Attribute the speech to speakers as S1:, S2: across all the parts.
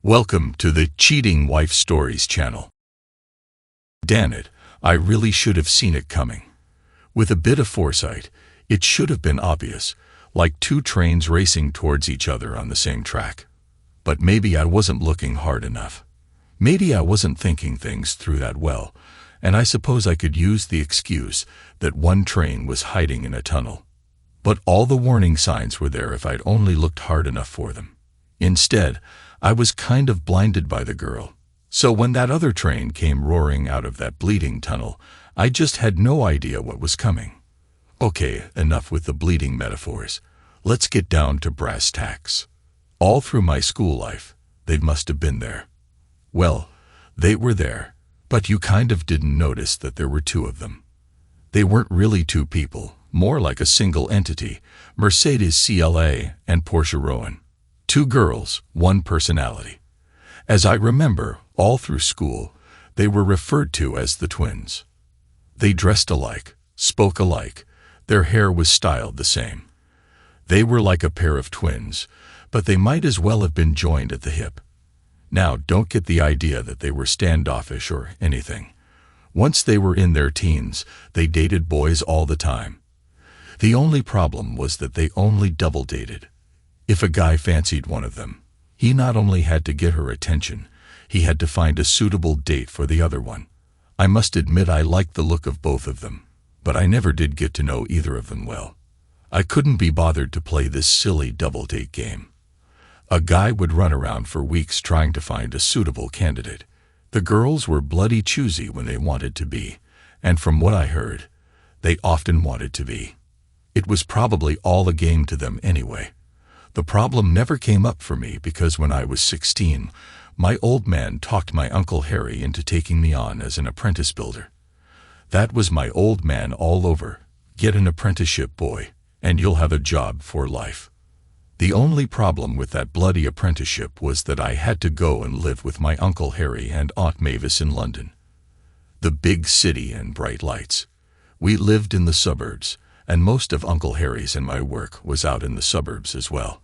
S1: Welcome to the Cheating Wife Stories channel. Damn it, I really should have seen it coming. With a bit of foresight, it should have been obvious, like two trains racing towards each other on the same track. But maybe I wasn't looking hard enough. Maybe I wasn't thinking things through that well, and I suppose I could use the excuse that one train was hiding in a tunnel. But all the warning signs were there if I'd only looked hard enough for them. Instead, I was kind of blinded by the girl. So when that other train came roaring out of that bleeding tunnel, I just had no idea what was coming. Okay, enough with the bleeding metaphors. Let's get down to brass tacks. All through my school life, they must have been there. Well, they were there, but you kind of didn't notice that there were two of them. They weren't really two people, more like a single entity, Mercedes CLA and Porsche Rowan. Two girls, one personality. As I remember, all through school, they were referred to as the twins. They dressed alike, spoke alike, their hair was styled the same. They were like a pair of twins, but they might as well have been joined at the hip. Now, don't get the idea that they were standoffish or anything. Once they were in their teens, they dated boys all the time. The only problem was that they only double dated. If a guy fancied one of them, he not only had to get her attention, he had to find a suitable date for the other one. I must admit I liked the look of both of them, but I never did get to know either of them well. I couldn't be bothered to play this silly double date game. A guy would run around for weeks trying to find a suitable candidate. The girls were bloody choosy when they wanted to be, and from what I heard, they often wanted to be. It was probably all a game to them anyway. The problem never came up for me because when I was 16, my old man talked my Uncle Harry into taking me on as an apprentice builder. That was my old man all over. Get an apprenticeship, boy, and you'll have a job for life. The only problem with that bloody apprenticeship was that I had to go and live with my Uncle Harry and Aunt Mavis in London. The big city and bright lights. We lived in the suburbs, and most of Uncle Harry's and my work was out in the suburbs as well.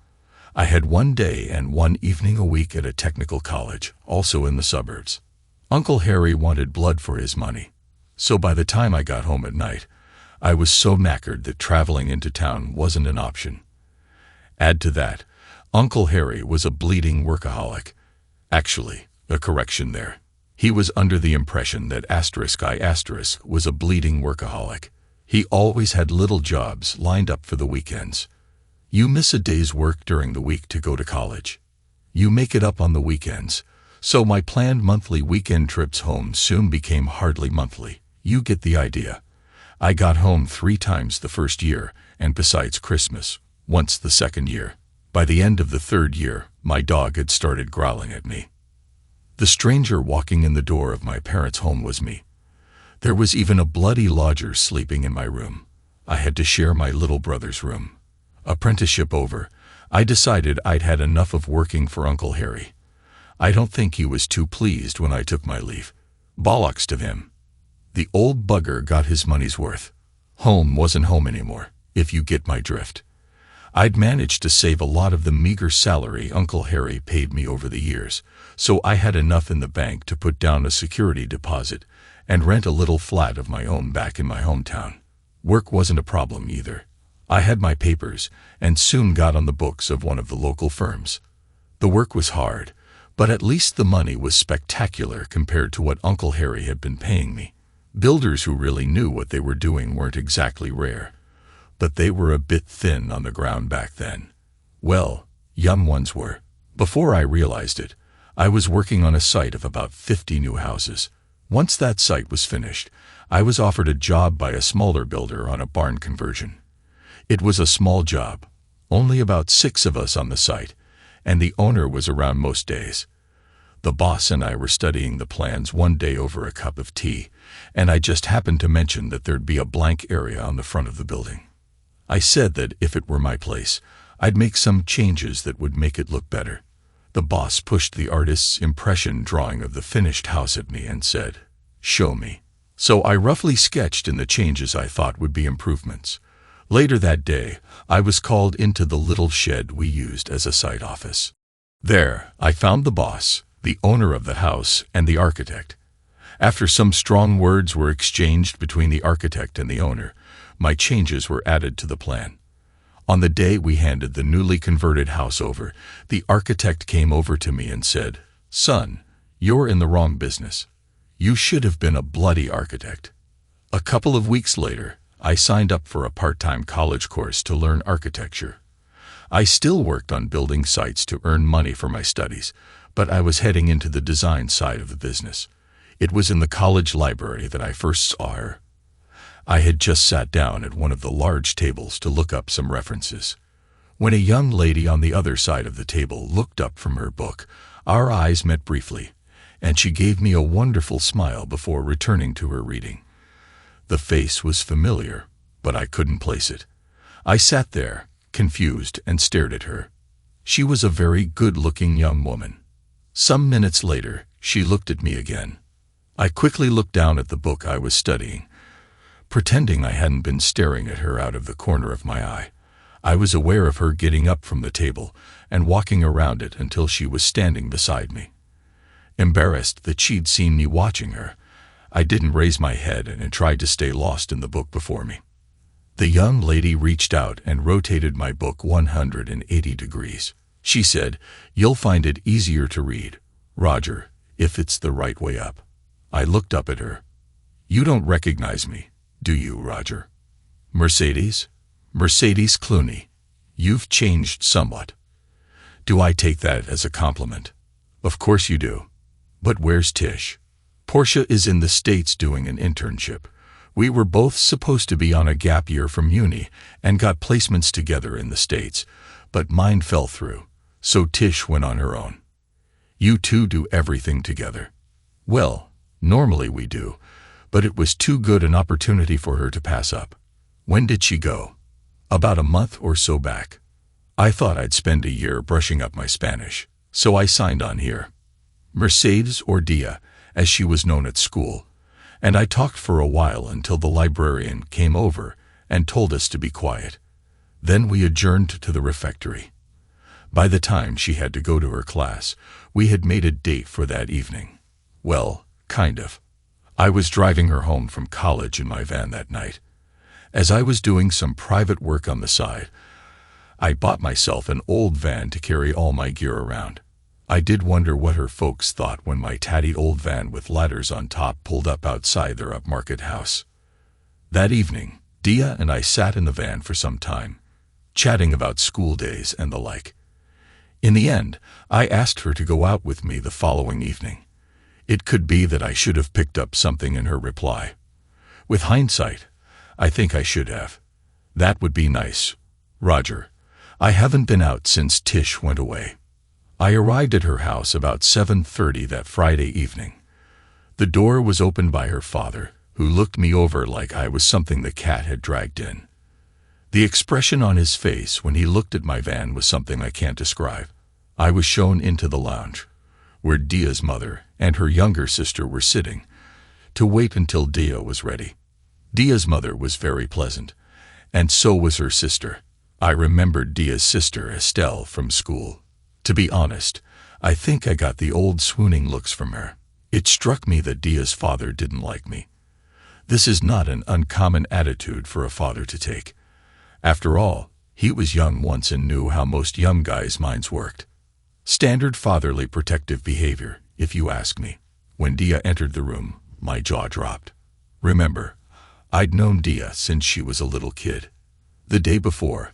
S1: I had one day and one evening a week at a technical college, also in the suburbs. Uncle Harry wanted blood for his money, so by the time I got home at night, I was so knackered that traveling into town wasn't an option. Add to that, Uncle Harry was a bleeding workaholic. Actually, a correction there. He was under the impression that I** was a bleeding workaholic. He always had little jobs lined up for the weekends. You miss a day's work during the week to go to college. You make it up on the weekends, so my planned monthly weekend trips home soon became hardly monthly. You get the idea. I got home 3 times the first year, and besides Christmas, once the second year. By the end of the 3rd year, my dog had started growling at me. The stranger walking in the door of my parents' home was me. There was even a bloody lodger sleeping in my room. I had to share my little brother's room. Apprenticeship over, I decided I'd had enough of working for Uncle Harry. I don't think he was too pleased when I took my leave. Bollocks to him. The old bugger got his money's worth. Home wasn't home anymore, if you get my drift. I'd managed to save a lot of the meager salary Uncle Harry paid me over the years, so I had enough in the bank to put down a security deposit and rent a little flat of my own back in my hometown. Work wasn't a problem either. I had my papers and soon got on the books of one of the local firms. The work was hard, but at least the money was spectacular compared to what Uncle Harry had been paying me. Builders who really knew what they were doing weren't exactly rare, but they were a bit thin on the ground back then. Well, young ones were. Before I realized it, I was working on a site of about 50 new houses. Once that site was finished, I was offered a job by a smaller builder on a barn conversion. It was a small job, only about 6 of us on the site, and the owner was around most days. The boss and I were studying the plans one day over a cup of tea, and I just happened to mention that there'd be a blank area on the front of the building. I said that if it were my place, I'd make some changes that would make it look better. The boss pushed the artist's impression drawing of the finished house at me and said, "Show me." So I roughly sketched in the changes I thought would be improvements. Later that day, I was called into the little shed we used as a site office. There, I found the boss, the owner of the house, and the architect. After some strong words were exchanged between the architect and the owner, my changes were added to the plan. On the day we handed the newly converted house over, the architect came over to me and said, "Son, you're in the wrong business. You should have been a bloody architect." A couple of weeks later, I signed up for a part-time college course to learn architecture. I still worked on building sites to earn money for my studies, but I was heading into the design side of the business. It was in the college library that I first saw her. I had just sat down at one of the large tables to look up some references. When a young lady on the other side of the table looked up from her book, our eyes met briefly, and she gave me a wonderful smile before returning to her reading. The face was familiar, but I couldn't place it. I sat there, confused, and stared at her. She was a very good-looking young woman. Some minutes later, she looked at me again. I quickly looked down at the book I was studying. Pretending I hadn't been staring at her out of the corner of my eye, I was aware of her getting up from the table and walking around it until she was standing beside me. Embarrassed that she'd seen me watching her, I didn't raise my head and tried to stay lost in the book before me. The young lady reached out and rotated my book 180 degrees. She said, "You'll find it easier to read, Roger, if it's the right way up." I looked up at her. "You don't recognize me, do you, Roger?" "Mercedes? Mercedes Clooney. You've changed somewhat." "Do I take that as a compliment?" "Of course you do. But where's Tish?" "Portia is in the States doing an internship. We were both supposed to be on a gap year from uni and got placements together in the States, but mine fell through, so Tish went on her own." "You two do everything together?" "Well, normally we do, but it was too good an opportunity for her to pass up." "When did she go?" "About a month or so back. I thought I'd spend a year brushing up my Spanish, so I signed on here." Mercedes, or Dia, as she was known at school, and I talked for a while until the librarian came over and told us to be quiet. Then we adjourned to the refectory. By the time she had to go to her class, we had made a date for that evening. Well, kind of. I was driving her home from college in my van that night. As I was doing some private work on the side, I bought myself an old van to carry all my gear around. I did wonder what her folks thought when my tatty old van with ladders on top pulled up outside their upmarket house. That evening, Dia and I sat in the van for some time, chatting about school days and the like. In the end, I asked her to go out with me the following evening. It could be that I should have picked up something in her reply. With hindsight, I think I should have. "That would be nice, Roger. I haven't been out since Tish went away." I arrived at her house about 7:30 that Friday evening. The door was opened by her father, who looked me over like I was something the cat had dragged in. The expression on his face when he looked at my van was something I can't describe. I was shown into the lounge, where Dia's mother and her younger sister were sitting, to wait until Dia was ready. Dia's mother was very pleasant, and so was her sister. I remembered Dia's sister Estelle from school. To be honest, I think I got the old swooning looks from her. It struck me that Dia's father didn't like me. This is not an uncommon attitude for a father to take. After all, he was young once and knew how most young guys' minds worked. Standard fatherly protective behavior, if you ask me. When Dia entered the room, my jaw dropped. Remember, I'd known Dia since she was a little kid. The day before,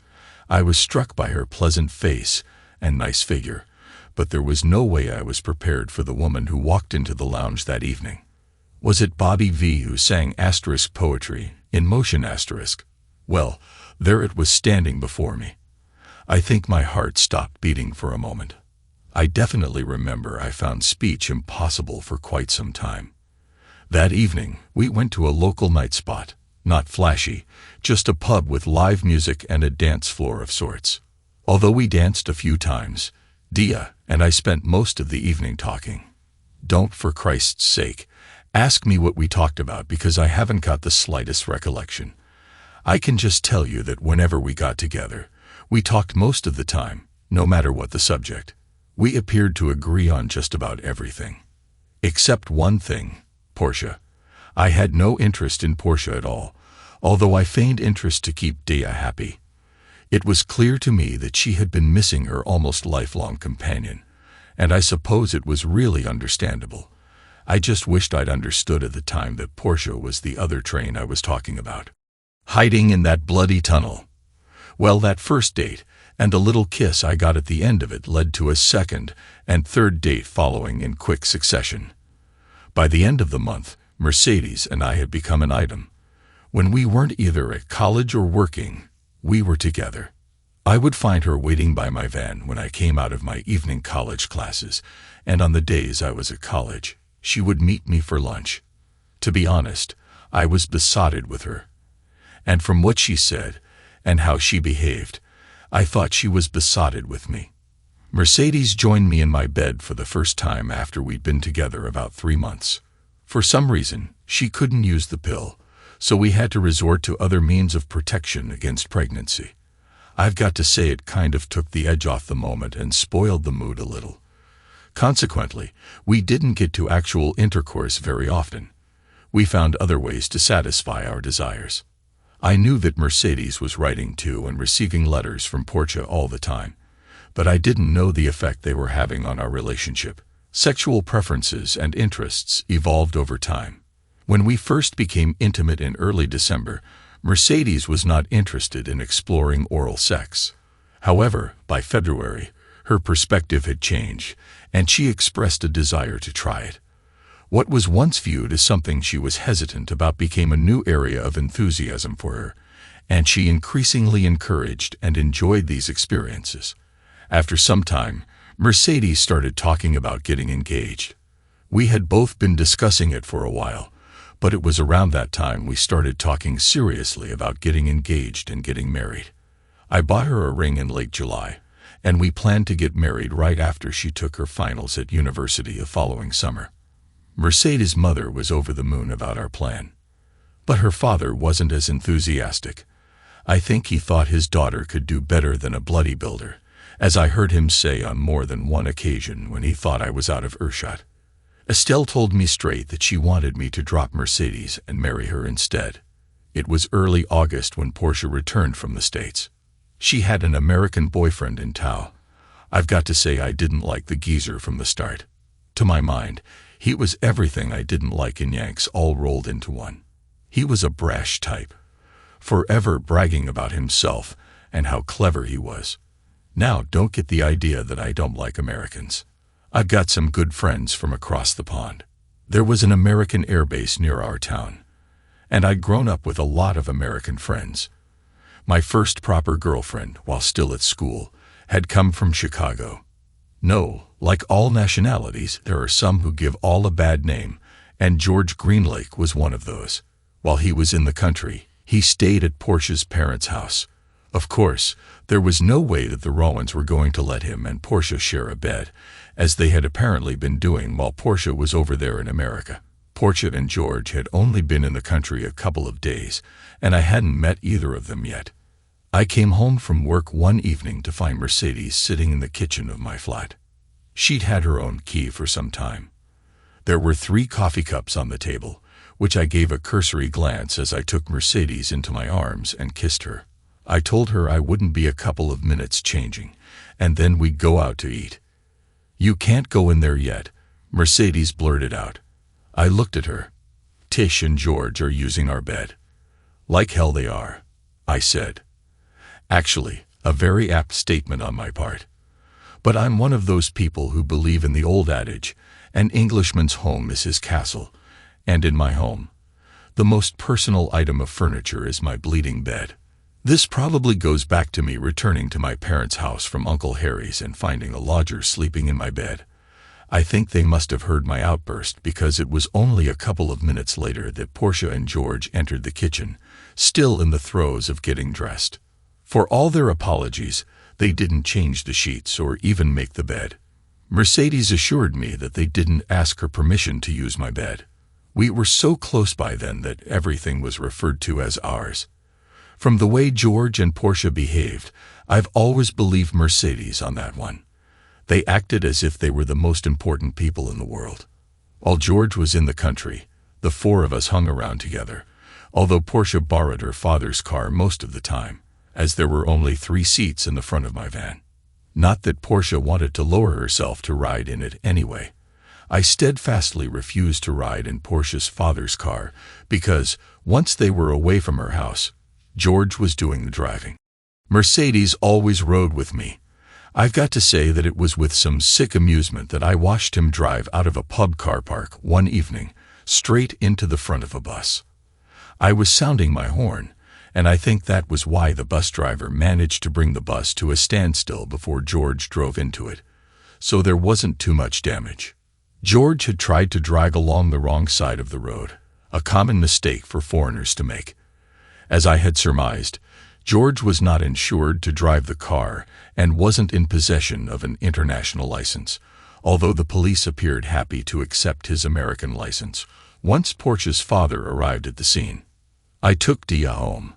S1: I was struck by her pleasant face and nice figure, but there was no way I was prepared for the woman who walked into the lounge that evening. Was it Bobby V who sang asterisk poetry, in motion asterisk? Well, there it was standing before me. I think my heart stopped beating for a moment. I definitely remember I found speech impossible for quite some time. That evening, we went to a local night spot, not flashy, just a pub with live music and a dance floor of sorts. Although we danced a few times, Dia and I spent most of the evening talking. Don't, for Christ's sake, ask me what we talked about because I haven't got the slightest recollection. I can just tell you that whenever we got together, we talked most of the time, no matter what the subject. We appeared to agree on just about everything. Except one thing, Portia. I had no interest in Portia at all, although I feigned interest to keep Dea happy. It was clear to me that she had been missing her almost lifelong companion, and I suppose it was really understandable. I just wished I'd understood at the time that Portia was the other train I was talking about. Hiding in that bloody tunnel. Well, that first date, and the little kiss I got at the end of it led to a second and third date following in quick succession. By the end of the month, Mercedes and I had become an item. When we weren't either at college or working, we were together. I would find her waiting by my van when I came out of my evening college classes, and on the days I was at college, she would meet me for lunch. To be honest, I was besotted with her. And from what she said, and how she behaved, I thought she was besotted with me. Mercedes joined me in my bed for the first time after we'd been together about 3 months. For some reason, she couldn't use the pill, so we had to resort to other means of protection against pregnancy. I've got to say it kind of took the edge off the moment and spoiled the mood a little. Consequently, we didn't get to actual intercourse very often. We found other ways to satisfy our desires. I knew that Mercedes was writing to and receiving letters from Portia all the time, but I didn't know the effect they were having on our relationship. Sexual preferences and interests evolved over time. When we first became intimate in early December, Mercedes was not interested in exploring oral sex. However, by February, her perspective had changed, and she expressed a desire to try it. What was once viewed as something she was hesitant about became a new area of enthusiasm for her, and she increasingly encouraged and enjoyed these experiences. After some time, Mercedes started talking about getting engaged. We had both been discussing it for a while, but it was around that time we started talking seriously about getting engaged and getting married. I bought her a ring in late July, and we planned to get married right after she took her finals at university the following summer. Mercedes' mother was over the moon about our plan, but her father wasn't as enthusiastic. I think he thought his daughter could do better than a bloody builder, as I heard him say on more than one occasion when he thought I was out of earshot. Estelle told me straight that she wanted me to drop Mercedes and marry her instead. It was early August when Portia returned from the States. She had an American boyfriend in tow. I've got to say I didn't like the geezer from the start. To my mind, he was everything I didn't like in Yanks all rolled into one. He was a brash type, forever bragging about himself and how clever he was. Now, don't get the idea that I don't like Americans. I've got some good friends from across the pond. There was an American air base near our town, and I'd grown up with a lot of American friends. My first proper girlfriend, while still at school, had come from Chicago. No, like all nationalities, there are some who give all a bad name, and George Greenlake was one of those. While he was in the country, he stayed at Portia's parents' house. Of course, there was no way that the Rowans were going to let him and Portia share a bed, as they had apparently been doing while Portia was over there in America. Portia and George had only been in the country a couple of days, and I hadn't met either of them yet. I came home from work one evening to find Mercedes sitting in the kitchen of my flat. She'd had her own key for some time. There were 3 coffee cups on the table, which I gave a cursory glance as I took Mercedes into my arms and kissed her. I told her I wouldn't be a couple of minutes changing, and then we'd go out to eat. "You can't go in there yet," Mercedes blurted out. I looked at her. "Tish and George are using our bed." "Like hell they are," I said. Actually, a very apt statement on my part. But I'm one of those people who believe in the old adage, an Englishman's home is his castle, and in my home, the most personal item of furniture is my bleeding bed. This probably goes back to me returning to my parents' house from Uncle Harry's and finding a lodger sleeping in my bed. I think they must have heard my outburst because it was only a couple of minutes later that Portia and George entered the kitchen, still in the throes of getting dressed. For all their apologies, they didn't change the sheets or even make the bed. Mercedes assured me that they didn't ask her permission to use my bed. We were so close by then that everything was referred to as ours. From the way George and Portia behaved, I've always believed Mercedes on that one. They acted as if they were the most important people in the world. While George was in the country, the four of us hung around together, although Portia borrowed her father's car most of the time, as there were only 3 seats in the front of my van. Not that Portia wanted to lower herself to ride in it anyway. I steadfastly refused to ride in Portia's father's car because, once they were away from her house, George was doing the driving. Mercedes always rode with me. I've got to say that it was with some sick amusement that I watched him drive out of a pub car park one evening, straight into the front of a bus. I was sounding my horn, and I think that was why the bus driver managed to bring the bus to a standstill before George drove into it, so there wasn't too much damage. George had tried to drive along the wrong side of the road, a common mistake for foreigners to make. As I had surmised, George was not insured to drive the car and wasn't in possession of an international license, although the police appeared happy to accept his American license once Portia's father arrived at the scene. I took Dia home.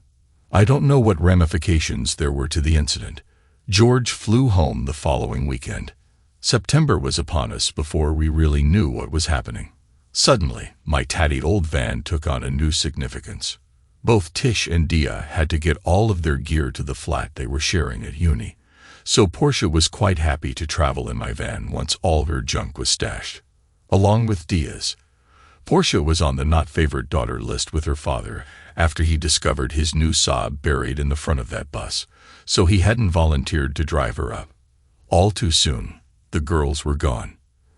S1: I don't know what ramifications there were to the incident. George flew home the following weekend. September was upon us before we really knew what was happening. Suddenly, my tattied old van took on a new significance. Both Tish and Dia had to get all of their gear to the flat they were sharing at uni, so Portia was quite happy to travel in my van once all her junk was stashed, along with Dia's. Portia was on the not-favored daughter list with her father after he discovered his new Saab buried in the front of that bus, so he hadn't volunteered to drive her up. All too soon, the girls were gone.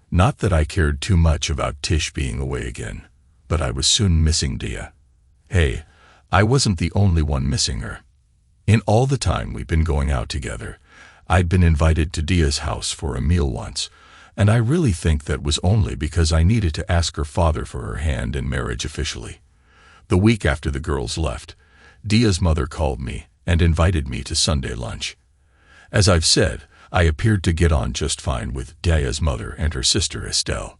S1: Not that I cared too much about Tish being away again, but I was soon missing Dia. Hey, I wasn't the only one missing her. In all the time we'd been going out together, I'd been invited to Dia's house for a meal once, and I really think that was only because I needed to ask her father for her hand in marriage officially. The week after the girls left, Dia's mother called me and invited me to Sunday lunch. As I've said, I appeared to get on just fine with Dia's mother and her sister Estelle.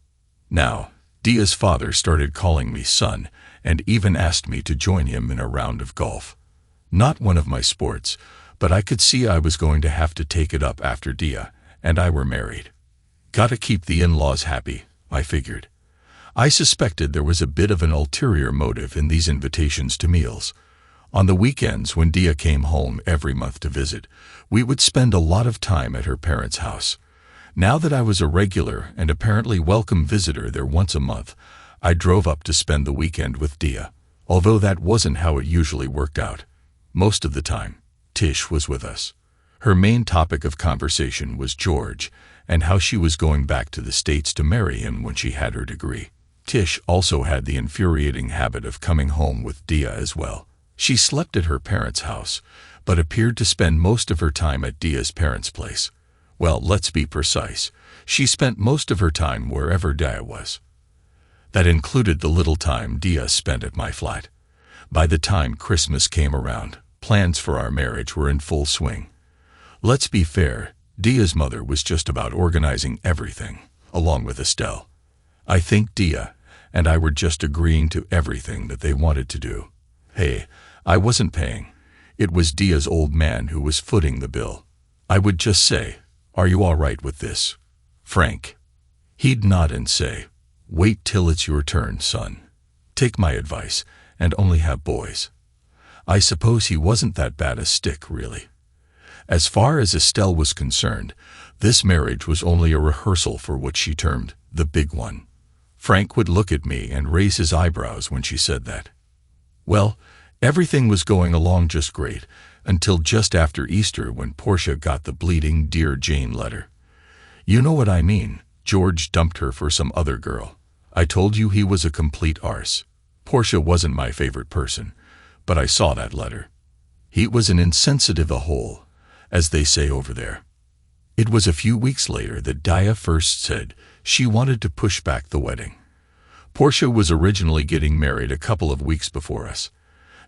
S1: Now, Dia's father started calling me son and even asked me to join him in a round of golf. Not one of my sports, but I could see I was going to have to take it up after Dia and I were married. Gotta keep the in-laws happy, I figured. I suspected there was a bit of an ulterior motive in these invitations to meals. On the weekends when Dia came home every month to visit, we would spend a lot of time at her parents' house. Now that I was a regular and apparently welcome visitor there once a month, I drove up to spend the weekend with Dia, although that wasn't how it usually worked out. Most of the time, Tish was with us. Her main topic of conversation was George and how she was going back to the States to marry him when she had her degree. Tish also had the infuriating habit of coming home with Dia as well. She slept at her parents' house, but appeared to spend most of her time at Dia's parents' place. Well, let's be precise. She spent most of her time wherever Dia was. That included the little time Dia spent at my flat. By the time Christmas came around, plans for our marriage were in full swing. Let's be fair, Dia's mother was just about organizing everything, along with Estelle. I think Dia and I were just agreeing to everything that they wanted to do. Hey, I wasn't paying. It was Dia's old man who was footing the bill. I would just say, "Are you all right with this, Frank?" He'd nod and say, "Wait till it's your turn, son. Take my advice and only have boys." I suppose he wasn't that bad a stick, really. As far as Estelle was concerned, this marriage was only a rehearsal for what she termed the big one. Frank would look at me and raise his eyebrows when she said that. Well, everything was going along just great until just after Easter when Portia got the bleeding Dear Jane letter. You know what I mean. George dumped her for some other girl. I told you he was a complete arse. Portia wasn't my favorite person, but I saw that letter. He was an insensitive a-hole, as they say over there. It was a few weeks later that Dia first said she wanted to push back the wedding. Portia was originally getting married a couple of weeks before us.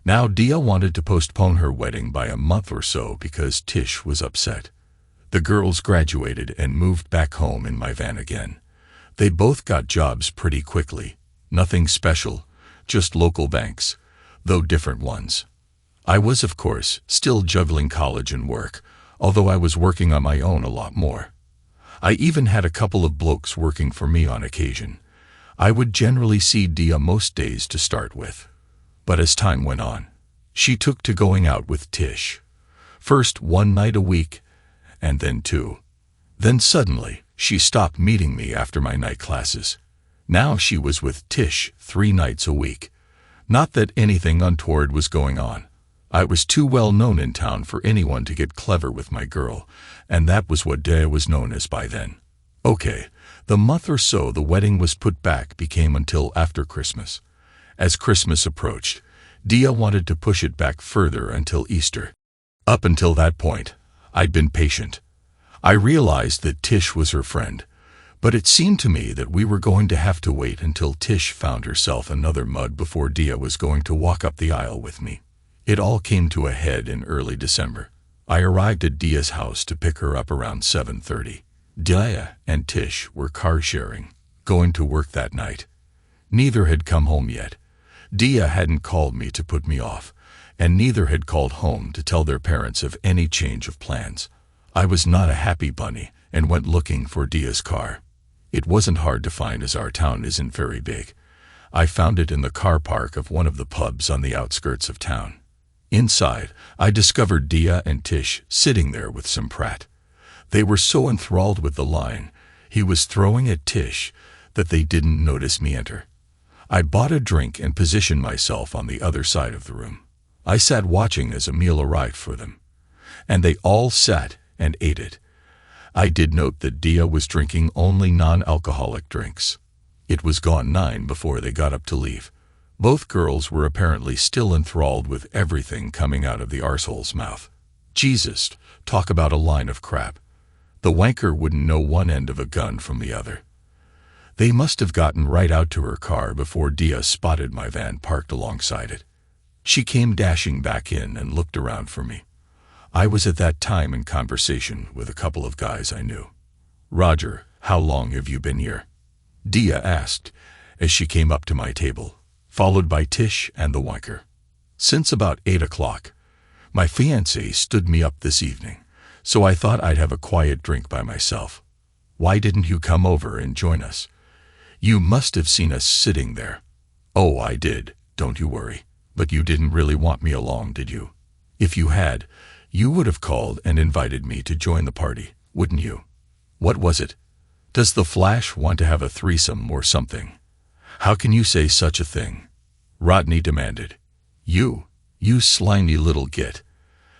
S1: Now Dia wanted to postpone her wedding by a month or so because Tish was upset. The girls graduated and moved back home in my van again. They both got jobs pretty quickly. Nothing special, just local banks, though different ones. I was, of course, still juggling college and work, although I was working on my own a lot more. I even had a couple of blokes working for me on occasion. I would generally see Dia most days to start with. But as time went on, she took to going out with Tish. First 1 night a week, and then 2. Then suddenly, she stopped meeting me after my night classes. Now she was with Tish 3 nights a week. Not that anything untoward was going on. I was too well known in town for anyone to get clever with my girl, and that was what Dia was known as by then. Okay, the month or so the wedding was put back became until after Christmas. As Christmas approached, Dia wanted to push it back further until Easter. Up until that point, I'd been patient. I realized that Tish was her friend, but it seemed to me that we were going to have to wait until Tish found herself another mud before Dia was going to walk up the aisle with me. It all came to a head in early December. I arrived at Dia's house to pick her up around 7:30. Dia and Tish were car sharing, going to work that night. Neither had come home yet. Dia hadn't called me to put me off, and neither had called home to tell their parents of any change of plans. I was not a happy bunny and went looking for Dia's car. It wasn't hard to find as our town isn't very big. I found it in the car park of one of the pubs on the outskirts of town. Inside, I discovered Dia and Tish sitting there with some prat. They were so enthralled with the line he was throwing at Tish that they didn't notice me enter. I bought a drink and positioned myself on the other side of the room. I sat watching as a meal arrived for them, and they all sat and ate it. I did note that Dia was drinking only non-alcoholic drinks. It was gone 9 before they got up to leave. Both girls were apparently still enthralled with everything coming out of the arsehole's mouth. Jesus, talk about a line of crap. The wanker wouldn't know one end of a gun from the other. They must have gotten right out to her car before Dia spotted my van parked alongside it. She came dashing back in and looked around for me. I was at that time in conversation with a couple of guys I knew. "Roger, how long have you been here?" Dia asked as she came up to my table, followed by Tish and the wanker. "Since about 8 o'clock. My fiancé stood me up this evening, so I thought I'd have a quiet drink by myself. Why didn't you come over and join us? You must have seen us sitting there." "Oh, I did, don't you worry. But you didn't really want me along, did you? If you had, you would have called and invited me to join the party, wouldn't you? What was it? Does the Flash want to have a threesome or something? How can you say such a thing?" Rodney demanded. You slimy little git."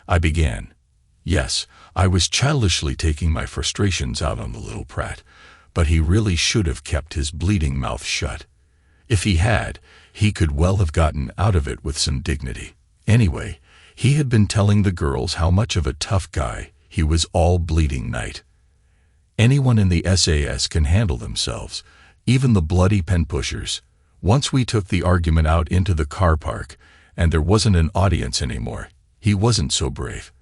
S1: I began. Yes, I was childishly taking my frustrations out on the little prat, but he really should have kept his bleeding mouth shut. If he had, he could well have gotten out of it with some dignity. Anyway, he had been telling the girls how much of a tough guy he was all bleeding night. Anyone in the SAS can handle themselves, even the bloody pen pushers. Once we took the argument out into the car park, and there wasn't an audience anymore, he wasn't so brave.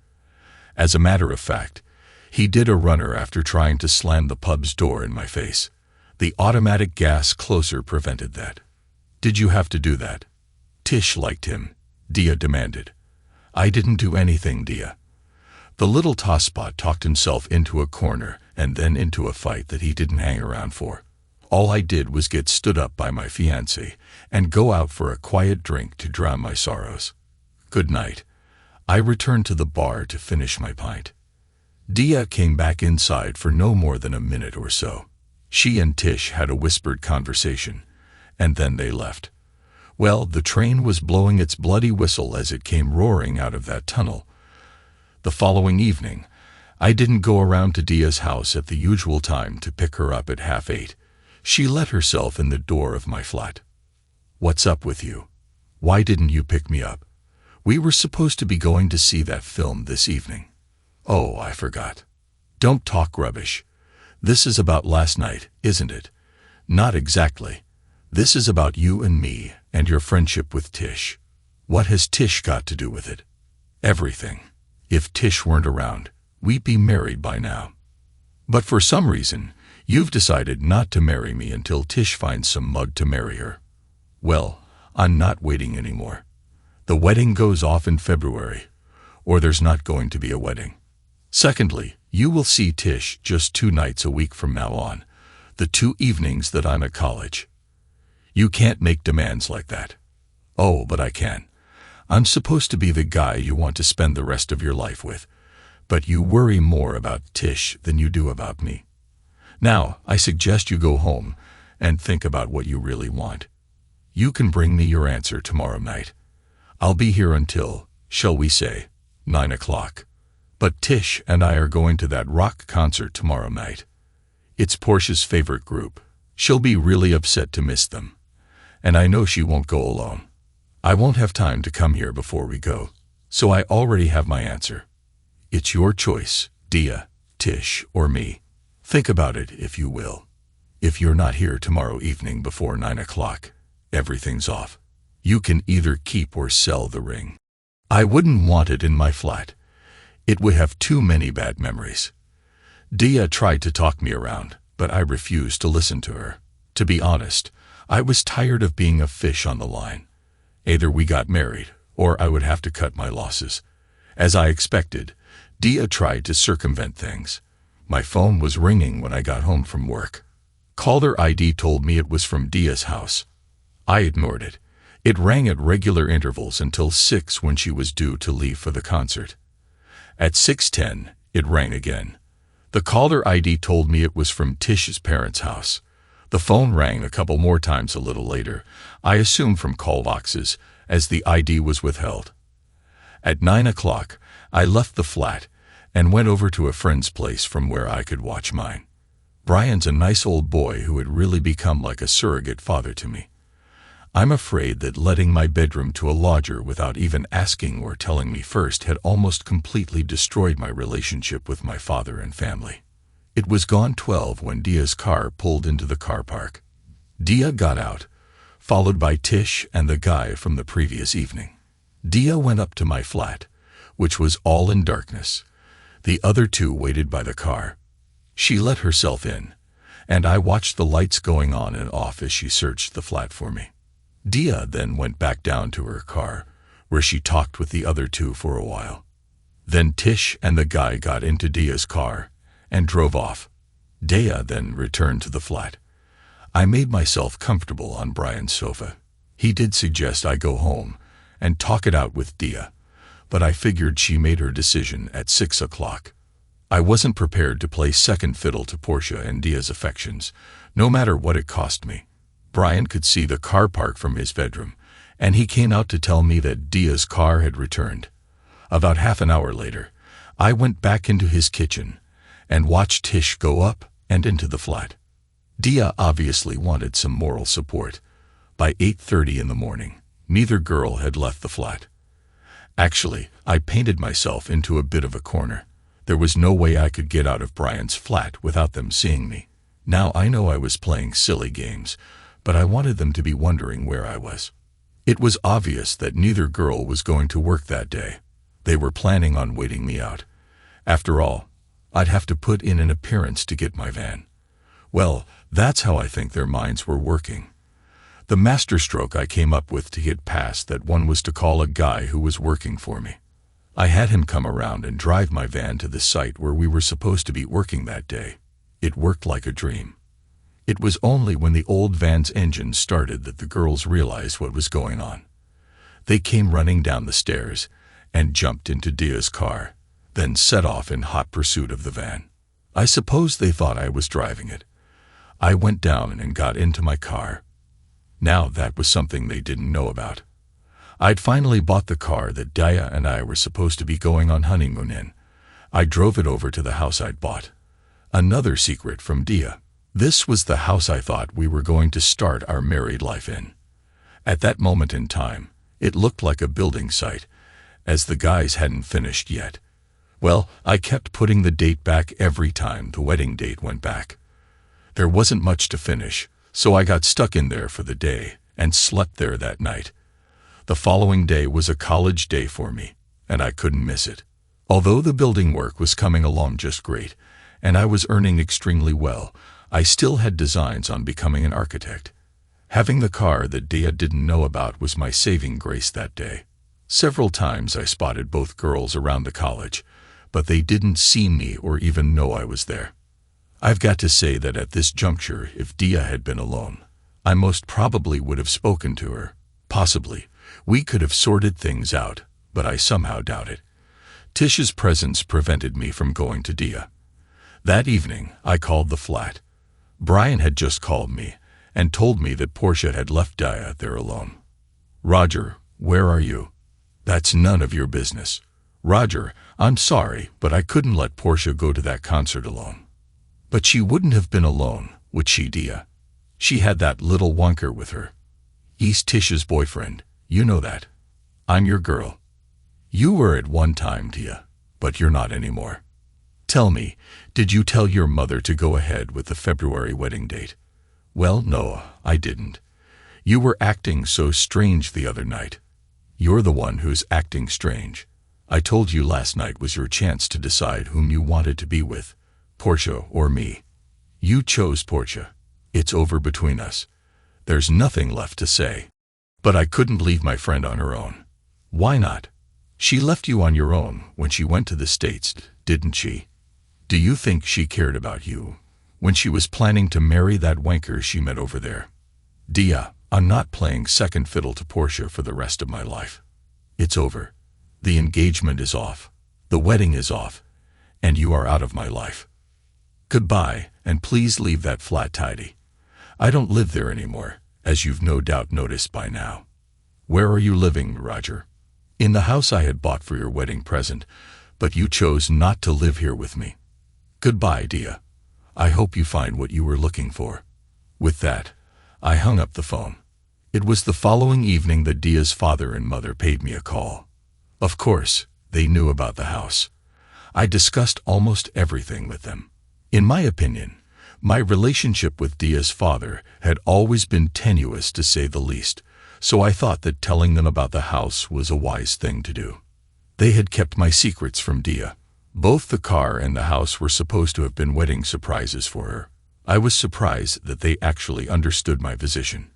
S1: As a matter of fact, he did a runner after trying to slam the pub's door in my face. The automatic gas closer prevented that. "Did you have to do that?" "Tish liked him," Dia demanded. "I didn't do anything, Dia." The little tosspot talked himself into a corner and then into a fight that he didn't hang around for. All I did was get stood up by my fiancé and go out for a quiet drink to drown my sorrows. Good night. I returned to the bar to finish my pint. Dia came back inside for no more than a minute or so. She and Tish had a whispered conversation, and then they left. Well, the train was blowing its bloody whistle as it came roaring out of that tunnel. The following evening, I didn't go around to Dia's house at the usual time to pick her up at 7:30. She let herself in the door of my flat. "What's up with you? Why didn't you pick me up? We were supposed to be going to see that film this evening." "Oh, I forgot." "Don't talk rubbish. This is about last night, isn't it?" "Not exactly. This is about you and me and your friendship with Tish." "What has Tish got to do with it?" "Everything. If Tish weren't around, we'd be married by now. But for some reason, you've decided not to marry me until Tish finds some mug to marry her. Well, I'm not waiting anymore. The wedding goes off in February, or there's not going to be a wedding. Secondly, You will see Tish just 2 nights a week from now on, the 2 evenings that I'm at college. You can't make demands like that. Oh, but I can. I'm supposed to be the guy you want to spend the rest of your life with, but you worry more about Tish than you do about me. Now, I suggest you go home and think about what you really want. You can bring me your answer tomorrow night. I'll be here until, shall we say, 9 o'clock. But Tish and I are going to that rock concert tomorrow night. It's Portia's favorite group. She'll be really upset to miss them. And I know she won't go alone. I won't have time to come here before we go, so I already have my answer. It's your choice, Dia, Tish, or me. Think about it if you will. If you're not here tomorrow evening before 9 o'clock, everything's off. You can either keep or sell the ring. I wouldn't want it in my flat. It would have too many bad memories. Dia tried to talk me around, but I refused to listen to her. To be honest, I was tired of being a fish on the line. Either we got married, or I would have to cut my losses. As I expected, Dia tried to circumvent things. My phone was ringing when I got home from work. Caller ID told me it was from Dia's house. I ignored it. It rang at regular intervals until 6 when she was due to leave for the concert. At 6:10, it rang again. The caller ID told me it was from Tish's parents' house. The phone rang a couple more times a little later, I assumed from call boxes, as the ID was withheld. At 9 o'clock, I left the flat and went over to a friend's place from where I could watch mine. Brian's a nice old boy who had really become like a surrogate father to me. I'm afraid that letting my bedroom to a lodger without even asking or telling me first had almost completely destroyed my relationship with my father and family. It was gone 12 when Dia's car pulled into the car park. Dia got out, followed by Tish and the guy from the previous evening. Dia went up to my flat, which was all in darkness. The other 2 waited by the car. She let herself in, and I watched the lights going on and off as she searched the flat for me. Dia then went back down to her car, where she talked with the other 2 for a while. Then Tish and the guy got into Dia's car and drove off. Dia then returned to the flat. I made myself comfortable on Brian's sofa. He did suggest I go home and talk it out with Dia, but I figured she made her decision at 6 o'clock. I wasn't prepared to play second fiddle to Portia and Dia's affections, no matter what it cost me. Brian could see the car park from his bedroom, and he came out to tell me that Dia's car had returned. About half an hour later, I went back into his kitchen and watched Tish go up and into the flat. Dia obviously wanted some moral support. By 8:30 in the morning, neither girl had left the flat. Actually, I painted myself into a bit of a corner. There was no way I could get out of Brian's flat without them seeing me. Now I know I was playing silly games, but I wanted them to be wondering where I was. It was obvious that neither girl was going to work that day. They were planning on waiting me out. After all, I'd have to put in an appearance to get my van. Well, that's how I think their minds were working. The masterstroke I came up with to get past that one was to call a guy who was working for me. I had him come around and drive my van to the site where we were supposed to be working that day. It worked like a dream. It was only when the old van's engine started that the girls realized what was going on. They came running down the stairs and jumped into Dia's car, then set off in hot pursuit of the van. I suppose they thought I was driving it. I went down and got into my car. Now that was something they didn't know about. I'd finally bought the car that Dia and I were supposed to be going on honeymoon in. I drove it over to the house I'd bought. Another secret from Dia. This was the house I thought we were going to start our married life in. At that moment in time, it looked like a building site, as the guys hadn't finished yet. Well, I kept putting the date back every time the wedding date went back. There wasn't much to finish, so I got stuck in there for the day and slept there that night. The following day was a college day for me, and I couldn't miss it. Although the building work was coming along just great, and I was earning extremely well, I still had designs on becoming an architect. Having the car that Dia didn't know about was my saving grace that day. Several times I spotted both girls around the college, but they didn't see me or even know I was there. I've got to say that at this juncture, if Dia had been alone, I most probably would have spoken to her. Possibly, we could have sorted things out, but I somehow doubt it. Tish's presence prevented me from going to Dia. That evening, I called the flat. Brian had just called me and told me that Portia had left Dia there alone. "Roger, where are you?" "That's none of your business." "Roger, I'm sorry, but I couldn't let Portia go to that concert alone." "But she wouldn't have been alone, would she, Dia? She had that little wonker with her. He's Tish's boyfriend, you know that. I'm your girl. You were at one time, Dia, but you're not anymore. Tell me, did you tell your mother to go ahead with the February wedding date?" "Well, no, I didn't. You were acting so strange the other night." "You're the one who's acting strange. I told you last night was your chance to decide whom you wanted to be with, Portia or me. You chose Portia. It's over between us. There's nothing left to say." "But I couldn't leave my friend on her own." "Why not? She left you on your own when she went to the States, didn't she? Do you think she cared about you when she was planning to marry that wanker she met over there?" "Dia, I'm not playing second fiddle to Portia for the rest of my life. It's over. The engagement is off. The wedding is off. And you are out of my life. Goodbye, and please leave that flat tidy. I don't live there anymore, as you've no doubt noticed by now." "Where are you living, Roger?" "In the house I had bought for your wedding present, but you chose not to live here with me. Goodbye, Dia. I hope you find what you were looking for." With that, I hung up the phone. It was the following evening that Dia's father and mother paid me a call. Of course, they knew about the house. I discussed almost everything with them. In my opinion, my relationship with Dia's father had always been tenuous to say the least, so I thought that telling them about the house was a wise thing to do. They had kept my secrets from Dia. Both the car and the house were supposed to have been wedding surprises for her. I was surprised that they actually understood my position.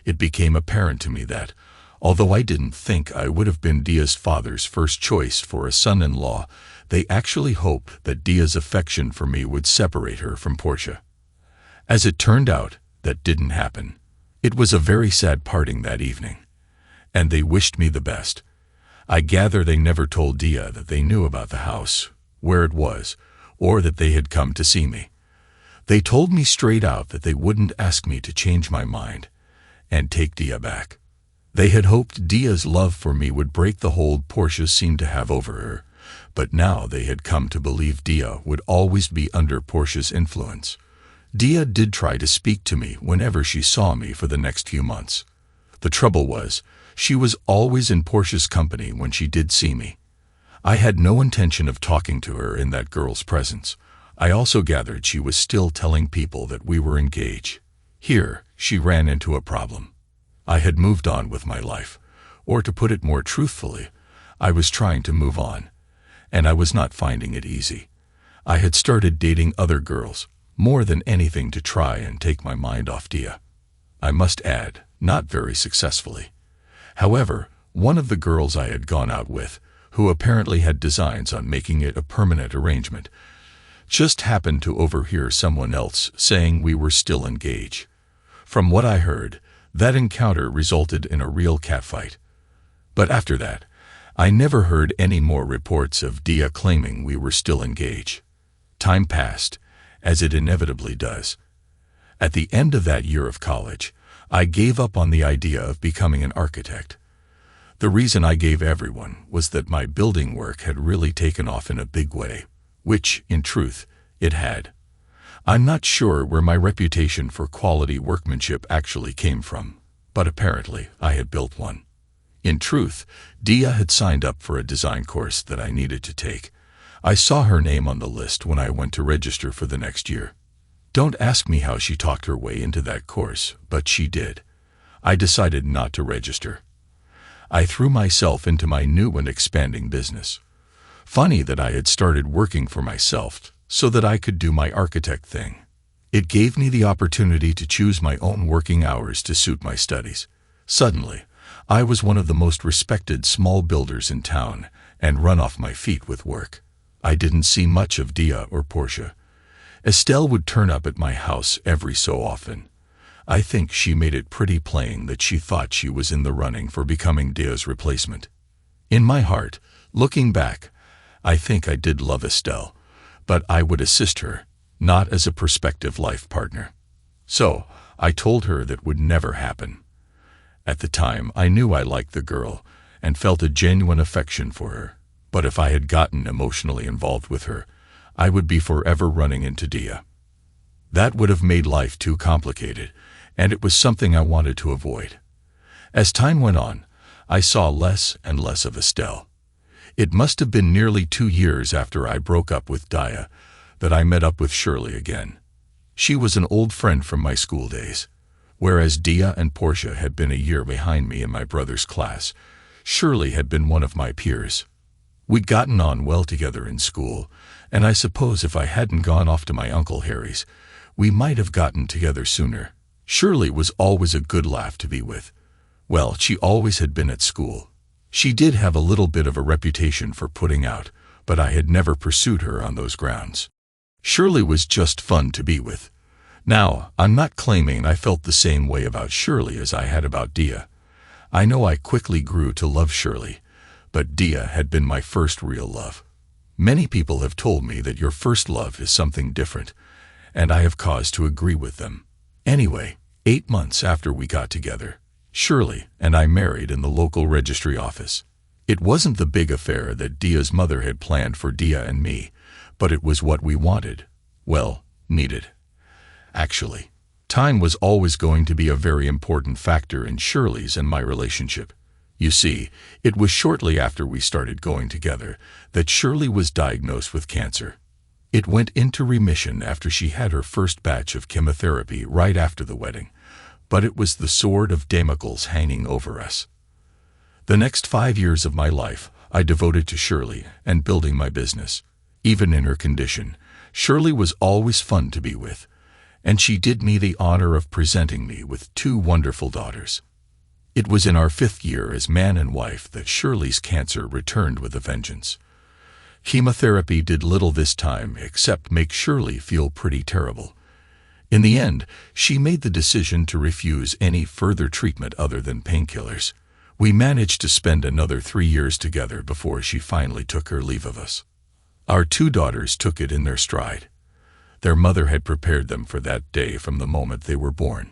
S1: It became apparent to me that, although I didn't think I would have been Dia's father's first choice for a son-in-law, they actually hoped that Dia's affection for me would separate her from Portia. As it turned out, that didn't happen. It was a very sad parting that evening, and they wished me the best. I gather they never told Dia that they knew about the house, where it was, or that they had come to see me. They told me straight out that they wouldn't ask me to change my mind and take Dia back. They had hoped Dia's love for me would break the hold Portia seemed to have over her, but now they had come to believe Dia would always be under Portia's influence. Dia did try to speak to me whenever she saw me for the next few months. The trouble was, she was always in Portia's company when she did see me. I had no intention of talking to her in that girl's presence. I also gathered she was still telling people that we were engaged. Here, she ran into a problem. I had moved on with my life, or to put it more truthfully, I was trying to move on, and I was not finding it easy. I had started dating other girls, more than anything to try and take my mind off Dia. I must add, not very successfully. However, one of the girls I had gone out with, who apparently had designs on making it a permanent arrangement, just happened to overhear someone else saying we were still engaged. From what I heard, that encounter resulted in a real catfight. But after that, I never heard any more reports of Dia claiming we were still engaged. Time passed, as it inevitably does. At the end of that year of college, I gave up on the idea of becoming an architect. The reason I gave everyone was that my building work had really taken off in a big way, which, in truth, it had. I'm not sure where my reputation for quality workmanship actually came from, but apparently I had built one. In truth, Dia had signed up for a design course that I needed to take. I saw her name on the list when I went to register for the next year. Don't ask me how she talked her way into that course, but she did. I decided not to register. I threw myself into my new and expanding business. Funny that I had started working for myself so that I could do my architect thing. It gave me the opportunity to choose my own working hours to suit my studies. Suddenly, I was one of the most respected small builders in town and run off my feet with work. I didn't see much of Dia or Portia. Estelle would turn up at my house every so often. I think she made it pretty plain that she thought she was in the running for becoming Dia's replacement. In my heart, looking back, I think I did love Estelle, but I would assist her, not as a prospective life partner. So, I told her that would never happen. At the time, I knew I liked the girl and felt a genuine affection for her, but if I had gotten emotionally involved with her, I would be forever running into Dia. That would have made life too complicated, and it was something I wanted to avoid. As time went on, I saw less and less of Estelle. It must have been nearly 2 years after I broke up with Dia that I met up with Shirley again. She was an old friend from my school days. Whereas Dia and Portia had been a year behind me in my brother's class, Shirley had been one of my peers. We'd gotten on well together in school, and I suppose if I hadn't gone off to my Uncle Harry's, we might have gotten together sooner. Shirley was always a good laugh to be with. Well, she always had been at school. She did have a little bit of a reputation for putting out, but I had never pursued her on those grounds. Shirley was just fun to be with. Now, I'm not claiming I felt the same way about Shirley as I had about Dia. I know I quickly grew to love Shirley, but Dia had been my first real love. Many people have told me that your first love is something different, and I have cause to agree with them. Anyway, 8 months after we got together, Shirley and I married in the local registry office. It wasn't the big affair that Dia's mother had planned for Dia and me, but it was what we wanted. Well, needed. Actually, time was always going to be a very important factor in Shirley's and my relationship. You see, it was shortly after we started going together that Shirley was diagnosed with cancer. It went into remission after she had her first batch of chemotherapy right after the wedding, but it was the sword of Damocles hanging over us. The next 5 years of my life I devoted to Shirley and building my business. Even in her condition, Shirley was always fun to be with, and she did me the honor of presenting me with 2 wonderful daughters. It was in our 5th year as man and wife that Shirley's cancer returned with a vengeance. Chemotherapy did little this time except make Shirley feel pretty terrible. In the end, she made the decision to refuse any further treatment other than painkillers. We managed to spend another 3 years together before she finally took her leave of us. Our 2 daughters took it in their stride. Their mother had prepared them for that day from the moment they were born.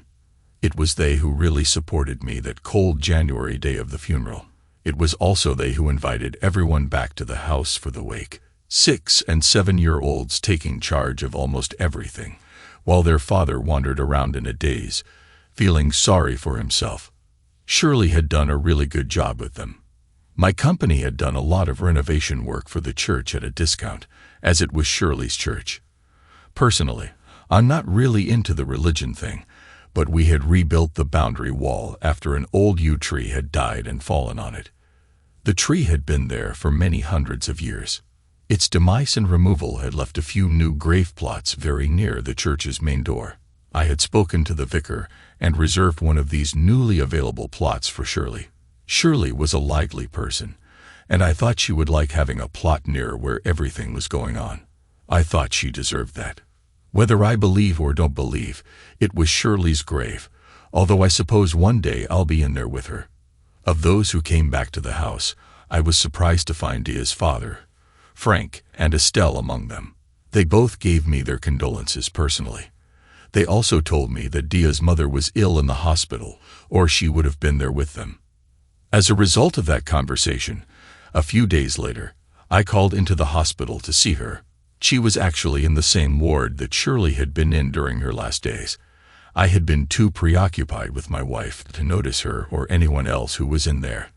S1: It was they who really supported me that cold January day of the funeral. It was also they who invited everyone back to the house for the wake, 6- and 7-year-olds taking charge of almost everything, while their father wandered around in a daze, feeling sorry for himself. Shirley had done a really good job with them. My company had done a lot of renovation work for the church at a discount, as it was Shirley's church. Personally, I'm not really into the religion thing, but we had rebuilt the boundary wall after an old yew tree had died and fallen on it. The tree had been there for many hundreds of years. Its demise and removal had left a few new grave plots very near the church's main door. I had spoken to the vicar and reserved one of these newly available plots for Shirley. Shirley was a lively person, and I thought she would like having a plot near where everything was going on. I thought she deserved that. Whether I believe or don't believe, it was Shirley's grave, although I suppose one day I'll be in there with her. Of those who came back to the house, I was surprised to find Dia's father, Frank, and Estelle among them. They both gave me their condolences personally. They also told me that Dia's mother was ill in the hospital, or she would have been there with them. As a result of that conversation, a few days later, I called into the hospital to see her. She was actually in the same ward that Shirley had been in during her last days. I had been too preoccupied with my wife to notice her or anyone else who was in there.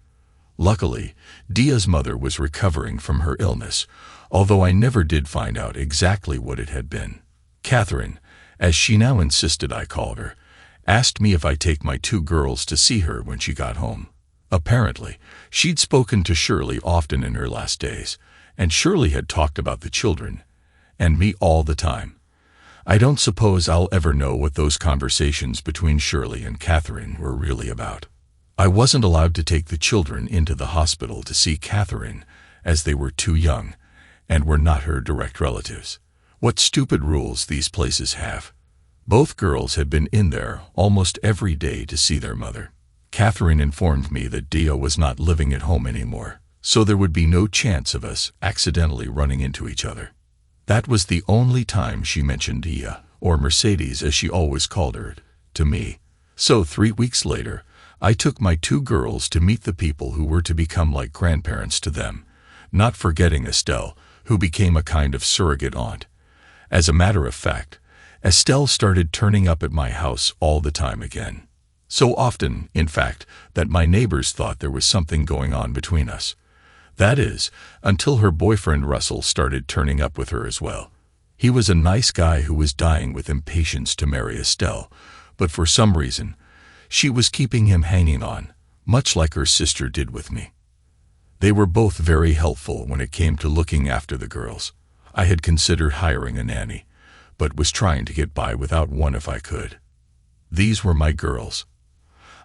S1: Luckily, Dia's mother was recovering from her illness, although I never did find out exactly what it had been. Catherine, as she now insisted I call her, asked me if I'd take my 2 girls to see her when she got home. Apparently, she'd spoken to Shirley often in her last days, and Shirley had talked about the children and me all the time. I don't suppose I'll ever know what those conversations between Shirley and Catherine were really about. I wasn't allowed to take the children into the hospital to see Catherine, as they were too young, and were not her direct relatives. What stupid rules these places have. Both girls had been in there almost every day to see their mother. Catherine informed me that Dia was not living at home anymore, so there would be no chance of us accidentally running into each other. That was the only time she mentioned Dia, or Mercedes as she always called her, to me. So 3 weeks later, I took my 2 girls to meet the people who were to become like grandparents to them, not forgetting Estelle, who became a kind of surrogate aunt. As a matter of fact, Estelle started turning up at my house all the time again. So often, in fact, that my neighbors thought there was something going on between us. That is, until her boyfriend Russell started turning up with her as well. He was a nice guy who was dying with impatience to marry Estelle, but for some reason, she was keeping him hanging on, much like her sister did with me. They were both very helpful when it came to looking after the girls. I had considered hiring a nanny, but was trying to get by without one if I could. These were my girls.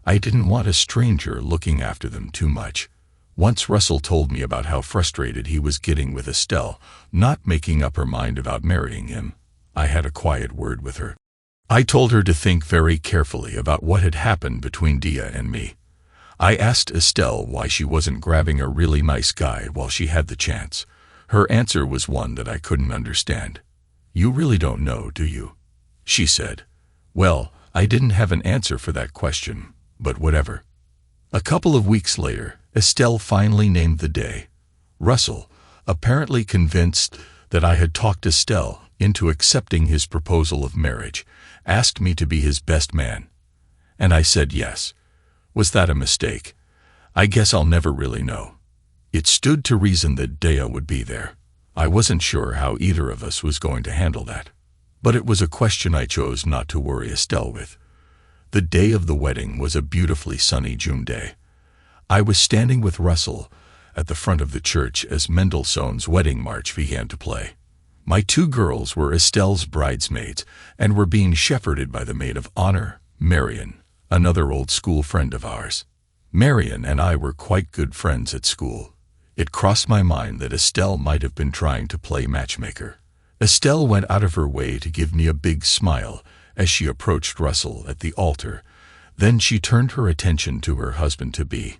S1: I didn't want a stranger looking after them too much. Once Russell told me about how frustrated he was getting with Estelle, not making up her mind about marrying him. I had a quiet word with her. I told her to think very carefully about what had happened between Dia and me. I asked Estelle why she wasn't grabbing a really nice guy while she had the chance. Her answer was one that I couldn't understand. "You really don't know, do you?" she said. Well, I didn't have an answer for that question, but whatever. A couple of weeks later, Estelle finally named the day. Russell, apparently convinced that I had talked Estelle into accepting his proposal of marriage, asked me to be his best man. And I said yes. Was that a mistake? I guess I'll never really know. It stood to reason that Dea would be there. I wasn't sure how either of us was going to handle that. But it was a question I chose not to worry Estelle with. The day of the wedding was a beautifully sunny June day. I was standing with Russell at the front of the church as Mendelssohn's Wedding March began to play. My 2 girls were Estelle's bridesmaids and were being shepherded by the maid of honor, Marion, another old school friend of ours. Marion and I were quite good friends at school. It crossed my mind that Estelle might have been trying to play matchmaker. Estelle went out of her way to give me a big smile as she approached Russell at the altar. Then she turned her attention to her husband-to-be.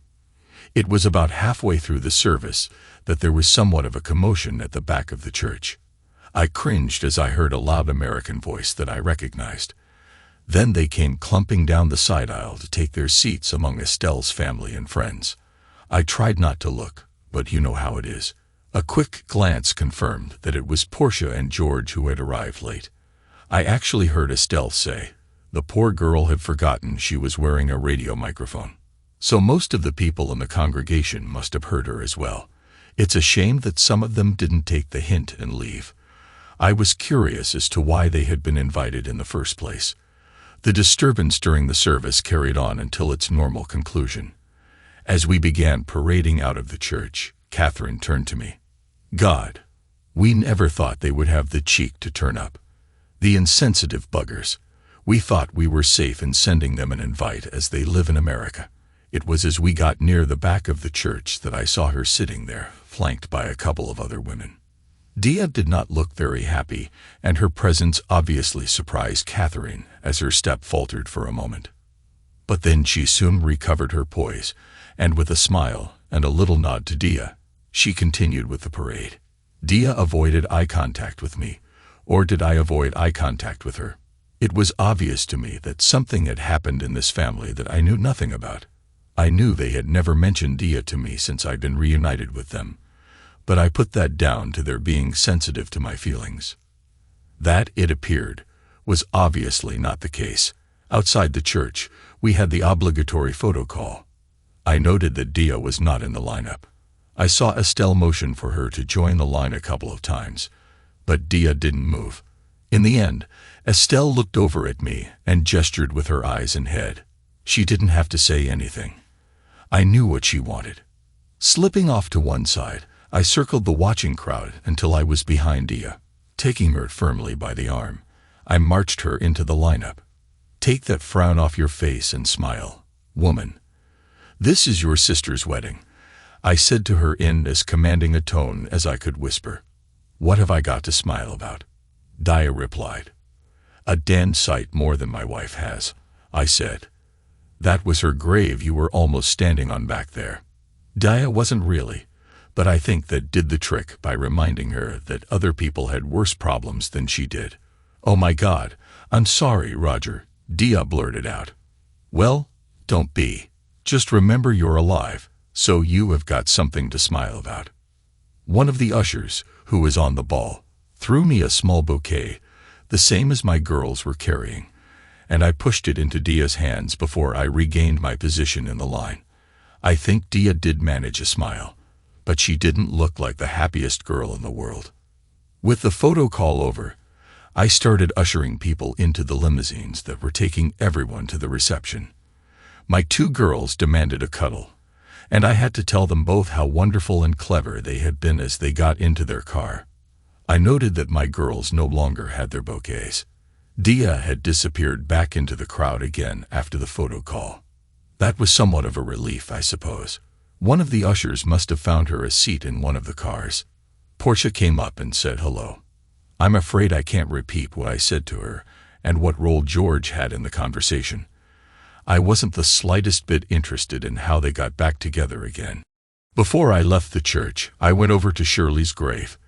S1: It was about halfway through the service that there was somewhat of a commotion at the back of the church. I cringed as I heard a loud American voice that I recognized. Then they came clumping down the side aisle to take their seats among Estelle's family and friends. I tried not to look, but you know how it is. A quick glance confirmed that it was Portia and George who had arrived late. I actually heard Estelle say, the poor girl had forgotten she was wearing a radio microphone. So most of the people in the congregation must have heard her as well. It's a shame that some of them didn't take the hint and leave. I was curious as to why they had been invited in the first place. The disturbance during the service carried on until its normal conclusion. As we began parading out of the church, Catherine turned to me. God, we never thought they would have the cheek to turn up. The insensitive buggers. We thought we were safe in sending them an invite as they live in America. It was as we got near the back of the church that I saw her sitting there, flanked by a couple of other women. Dia did not look very happy, and her presence obviously surprised Catherine as her step faltered for a moment. But then she soon recovered her poise, and with a smile and a little nod to Dia, she continued with the parade. Dia avoided eye contact with me, or did I avoid eye contact with her? It was obvious to me that something had happened in this family that I knew nothing about. I knew they had never mentioned Dia to me since I'd been reunited with them, but I put that down to their being sensitive to my feelings. That, it appeared, was obviously not the case. Outside the church, we had the obligatory photo call. I noted that Dia was not in the lineup. I saw Estelle motion for her to join the line a couple of times, but Dia didn't move. In the end, Estelle looked over at me and gestured with her eyes and head. She didn't have to say anything. I knew what she wanted. Slipping off to one side, I circled the watching crowd until I was behind Dia. Taking her firmly by the arm, I marched her into the lineup. Take that frown off your face and smile, woman. This is your sister's wedding, I said to her in as commanding a tone as I could whisper. What have I got to smile about? Dia replied. A damn sight more than my wife has, I said. That was her grave you were almost standing on back there. Dia wasn't really, but I think that did the trick by reminding her that other people had worse problems than she did. Oh my God, I'm sorry, Roger, Dia blurted out. Well, don't be. Just remember you're alive, so you have got something to smile about. One of the ushers, who was on the ball, threw me a small bouquet, the same as my girls were carrying, and I pushed it into Dia's hands before I regained my position in the line. I think Dia did manage a smile, but she didn't look like the happiest girl in the world. With the photo call over, I started ushering people into the limousines that were taking everyone to the reception. My two girls demanded a cuddle, and I had to tell them both how wonderful and clever they had been as they got into their car. I noted that my girls no longer had their bouquets. Dia had disappeared back into the crowd again after the photo call. That was somewhat of a relief, I suppose. One of the ushers must have found her a seat in one of the cars. Portia came up and said hello. I'm afraid I can't repeat what I said to her and what role George had in the conversation. I wasn't the slightest bit interested in how they got back together again. Before I left the church, I went over to Shirley's grave.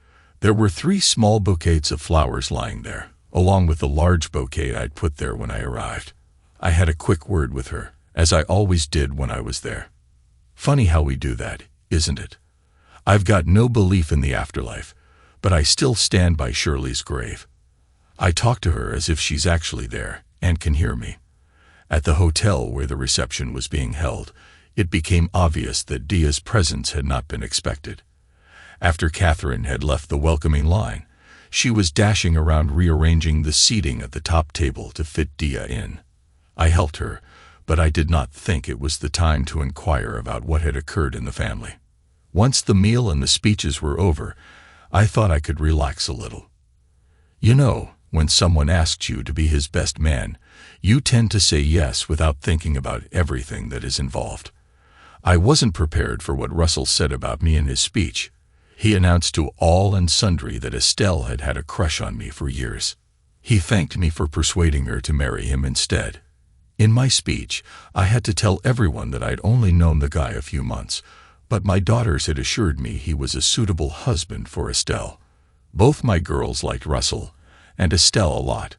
S1: There were 3 small bouquets of flowers lying there, along with the large bouquet I'd put there when I arrived. I had a quick word with her, as I always did when I was there. Funny how we do that, isn't it? I've got no belief in the afterlife, but I still stand by Shirley's grave. I talk to her as if she's actually there and can hear me. At the hotel where the reception was being held, it became obvious that Dia's presence had not been expected. After Catherine had left the welcoming line, she was dashing around rearranging the seating at the top table to fit Dia in. I helped her, but I did not think it was the time to inquire about what had occurred in the family. Once the meal and the speeches were over, I thought I could relax a little. You know, when someone asks you to be his best man, you tend to say yes without thinking about everything that is involved. I wasn't prepared for what Russell said about me in his speech. He announced to all and sundry that Estelle had had a crush on me for years. He thanked me for persuading her to marry him instead. In my speech, I had to tell everyone that I'd only known the guy a few months, but my daughters had assured me he was a suitable husband for Estelle. Both my girls liked Russell, and Estelle a lot.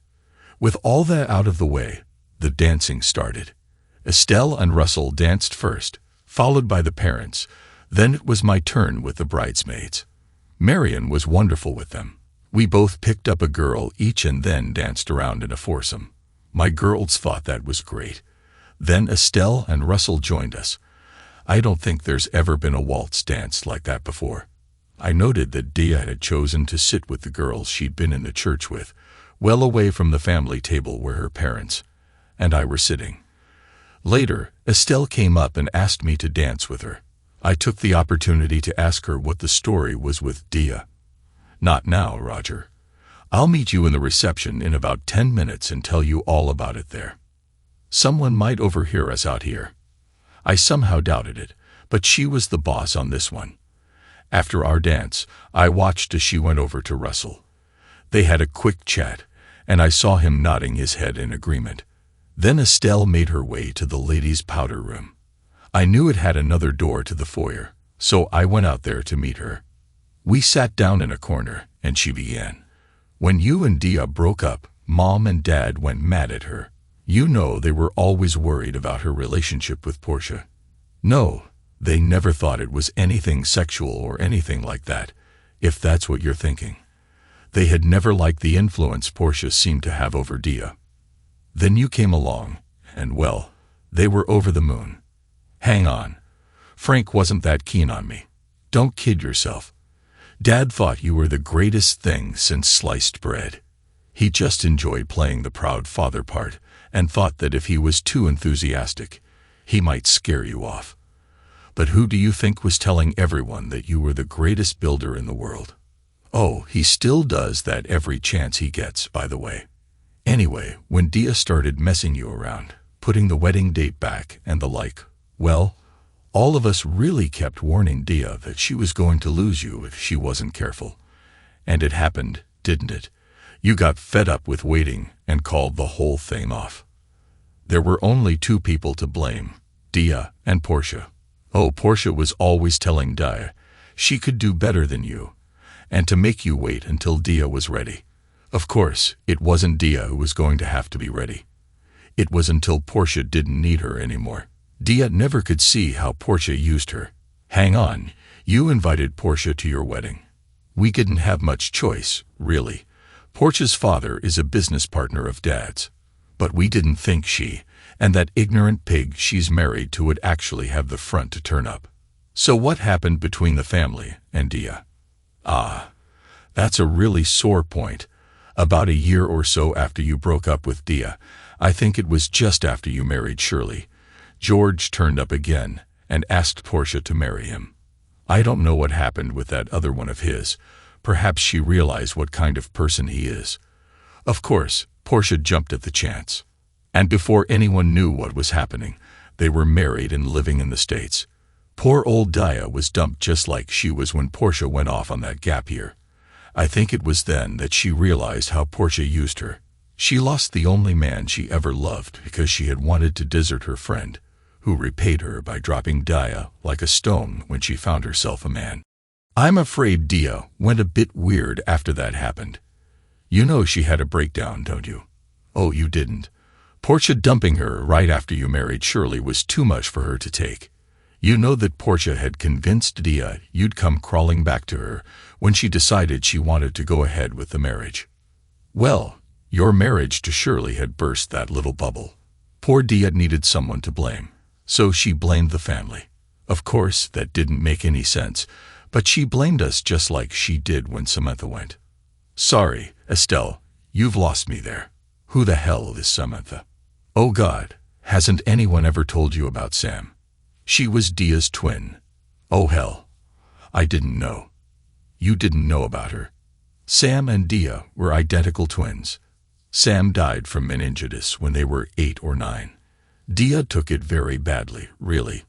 S1: With all that out of the way, the dancing started. Estelle and Russell danced first, followed by the parents. Then it was my turn with the bridesmaids. Marion was wonderful with them. We both picked up a girl each and then danced around in a foursome. My girls thought that was great. Then Estelle and Russell joined us. I don't think there's ever been a waltz dance like that before. I noted that Dia had chosen to sit with the girls she'd been in the church with, well away from the family table where her parents and I were sitting. Later, Estelle came up and asked me to dance with her. I took the opportunity to ask her what the story was with Dia. Not now, Roger. I'll meet you in the reception in about 10 minutes and tell you all about it there. Someone might overhear us out here. I somehow doubted it, but she was the boss on this one. After our dance, I watched as she went over to Russell. They had a quick chat, and I saw him nodding his head in agreement. Then Estelle made her way to the ladies' powder room. I knew it had another door to the foyer, so I went out there to meet her. We sat down in a corner, and she began. When you and Dia broke up, Mom and Dad went mad at her. You know they were always worried about her relationship with Portia. No, they never thought it was anything sexual or anything like that, if that's what you're thinking. They had never liked the influence Portia seemed to have over Dia. Then you came along, and well, they were over the moon. Hang on. Frank wasn't that keen on me. Don't kid yourself. Dad thought you were the greatest thing since sliced bread. He just enjoyed playing the proud father part and thought that if he was too enthusiastic, he might scare you off. But who do you think was telling everyone that you were the greatest builder in the world? Oh, he still does that every chance he gets, by the way. Anyway, when Dia started messing you around, putting the wedding date back and the like, well, all of us really kept warning Dia that she was going to lose you if she wasn't careful. And it happened, didn't it? You got fed up with waiting and called the whole thing off. There were only two people to blame, Dia and Portia. Oh, Portia was always telling Dia she could do better than you, and to make you wait until Dia was ready. Of course, it wasn't Dia who was going to have to be ready. It was until Portia didn't need her anymore. Dia never could see how Portia used her. Hang on, you invited Portia to your wedding. We didn't have much choice, really. Portia's father is a business partner of Dad's. But we didn't think she, and that ignorant pig she's married to, would actually have the front to turn up. So what happened between the family and Dia? Ah, that's a really sore point. About a year or so after you broke up with Dia, I think it was just after you married Shirley, George turned up again and asked Portia to marry him. I don't know what happened with that other one of his. Perhaps she realized what kind of person he is. Of course, Portia jumped at the chance. And before anyone knew what was happening, they were married and living in the States. Poor old Dia was dumped just like she was when Portia went off on that gap year. I think it was then that she realized how Portia used her. She lost the only man she ever loved because she had wanted to desert her friend, who repaid her by dropping Dia like a stone when she found herself a man. I'm afraid Dia went a bit weird after that happened. You know she had a breakdown, don't you? Oh, you didn't. Portia dumping her right after you married Shirley was too much for her to take. You know that Portia had convinced Dia you'd come crawling back to her when she decided she wanted to go ahead with the marriage. Well, your marriage to Shirley had burst that little bubble. Poor Dia needed someone to blame, so she blamed the family. Of course, that didn't make any sense, but she blamed us just like she did when Samantha went. Sorry, Estelle, you've lost me there. Who the hell is Samantha? Oh God, hasn't anyone ever told you about Sam? She was Dia's twin. Oh hell, I didn't know. You didn't know about her. Sam and Dia were identical twins. Sam died from meningitis when they were 8 or 9. Dia took it very badly, really.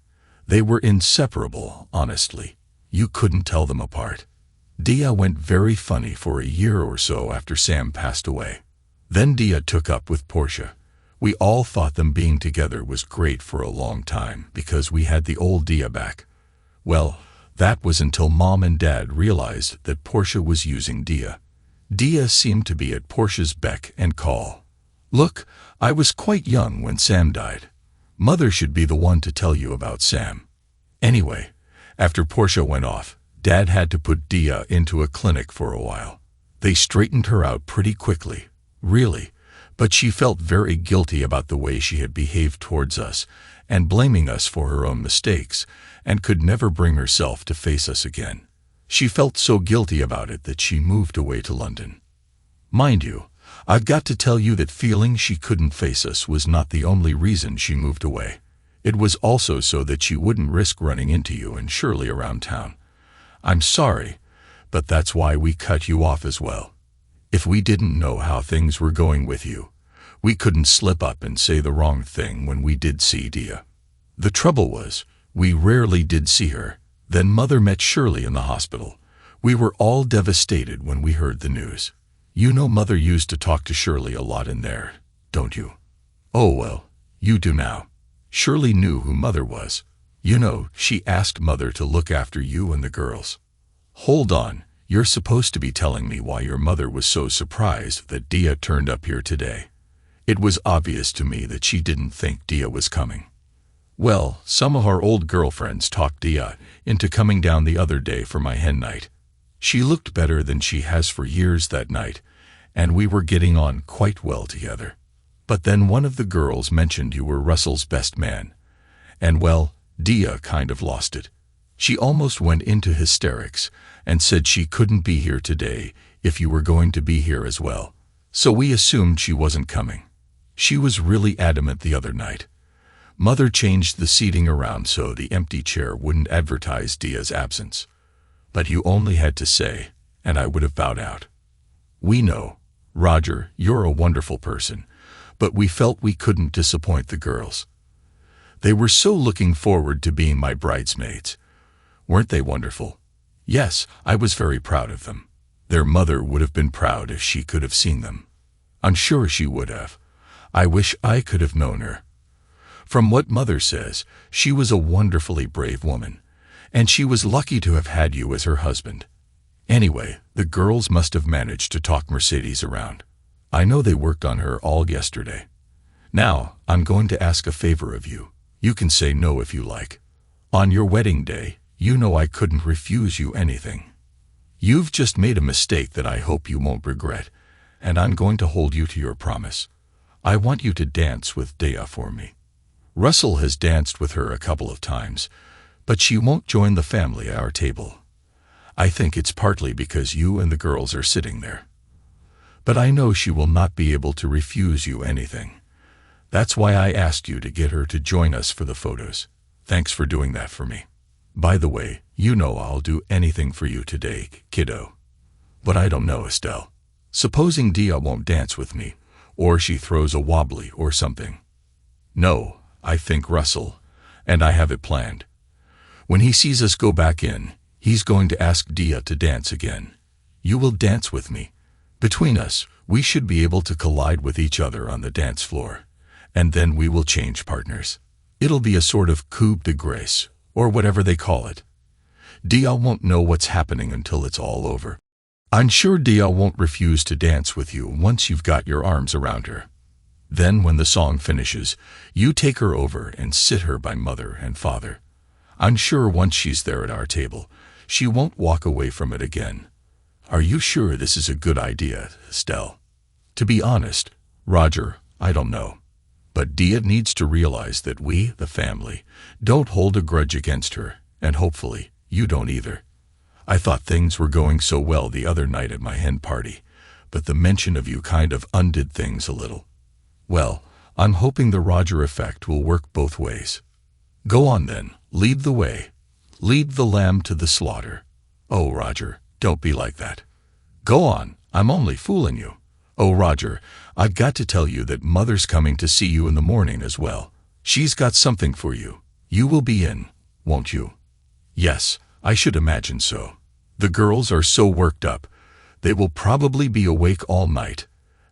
S1: They were inseparable, honestly. You couldn't tell them apart. Dia went very funny for a year or so after Sam passed away. Then Dia took up with Portia. We all thought them being together was great for a long time because we had the old Dia back. Well, that was until Mom and Dad realized that Portia was using Dia. Dia seemed to be at Portia's beck and call. Look, I was quite young when Sam died. Mother should be the one to tell you about Sam. Anyway, after Portia went off, Dad had to put Dia into a clinic for a while. They straightened her out pretty quickly, really, but she felt very guilty about the way she had behaved towards us and blaming us for her own mistakes, and could never bring herself to face us again. She felt so guilty about it that she moved away to London. Mind you, I've got to tell you that feeling she couldn't face us was not the only reason she moved away. It was also so that she wouldn't risk running into you and Shirley around town. I'm sorry, but that's why we cut you off as well. If we didn't know how things were going with you, we couldn't slip up and say the wrong thing when we did see Dia. The trouble was, we rarely did see her. Then Mother met Shirley in the hospital. We were all devastated when we heard the news. You know Mother used to talk to Shirley a lot in there, don't you? Oh well, you do now. Shirley knew who Mother was. You know, she asked Mother to look after you and the girls. Hold on, you're supposed to be telling me why your mother was so surprised that Dia turned up here today. It was obvious to me that she didn't think Dia was coming. Well, some of our old girlfriends talked Dia into coming down the other day for my hen night. She looked better than she has for years that night, and we were getting on quite well together. But then one of the girls mentioned you were Russell's best man. And well, Dia kind of lost it. She almost went into hysterics and said she couldn't be here today if you were going to be here as well. So we assumed she wasn't coming. She was really adamant the other night. Mother changed the seating around so the empty chair wouldn't advertise Dia's absence. But you only had to say, and I would have bowed out. We know, Roger, you're a wonderful person, but we felt we couldn't disappoint the girls. They were so looking forward to being my bridesmaids. Weren't they wonderful? Yes, I was very proud of them. Their mother would have been proud if she could have seen them. I'm sure she would have. I wish I could have known her. From what Mother says, she was a wonderfully brave woman, and she was lucky to have had you as her husband. Anyway, the girls must have managed to talk Mercedes around. I know they worked on her all yesterday. Now, I'm going to ask a favor of you. You can say no if you like. On your wedding day, you know I couldn't refuse you anything. You've just made a mistake that I hope you won't regret, and I'm going to hold you to your promise. I want you to dance with Dea for me. Russell has danced with her a couple of times, but she won't join the family at our table. I think it's partly because you and the girls are sitting there. But I know she will not be able to refuse you anything. That's why I asked you to get her to join us for the photos. Thanks for doing that for me. By the way, you know I'll do anything for you today, kiddo. But I don't know, Estelle. Supposing Dea won't dance with me, or she throws a wobbly or something. No, I think Russell, and I have it planned. When he sees us go back in, he's going to ask Dea to dance again. You will dance with me. Between us, we should be able to collide with each other on the dance floor, and then we will change partners. It'll be a sort of coup de grace, or whatever they call it. Dea won't know what's happening until it's all over. I'm sure Dea won't refuse to dance with you once you've got your arms around her. Then when the song finishes, you take her over and sit her by Mother and Father. I'm sure once she's there at our table, she won't walk away from it again. Are you sure this is a good idea, Estelle? To be honest, Roger, I don't know. But Dea needs to realize that we, the family, don't hold a grudge against her, and hopefully, you don't either. I thought things were going so well the other night at my hen party, but the mention of you kind of undid things a little. Well, I'm hoping the Roger effect will work both ways. Go on then, lead the way. Lead the lamb to the slaughter. Oh, Roger, don't be like that. Go on, I'm only fooling you. Oh, Roger, I've got to tell you that Mother's coming to see you in the morning as well. She's got something for you. You will be in, won't you? Yes, I should imagine so. The girls are so worked up. They will probably be awake all night.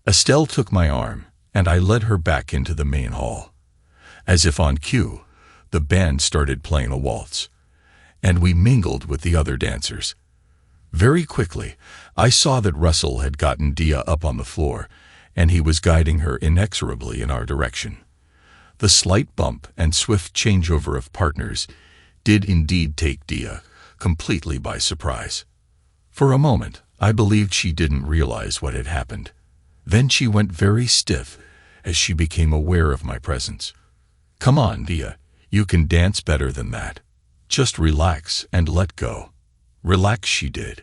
S1: Estelle took my arm, and I led her back into the main hall. As if on cue, the band started playing a waltz, and we mingled with the other dancers. Very quickly, I saw that Russell had gotten Dea up on the floor, and he was guiding her inexorably in our direction. The slight bump and swift changeover of partners did indeed take Dea completely by surprise. For a moment, I believed she didn't realize what had happened. Then she went very stiff as she became aware of my presence. Come on, Dea, you can dance better than that. Just relax and let go. Relax, she did.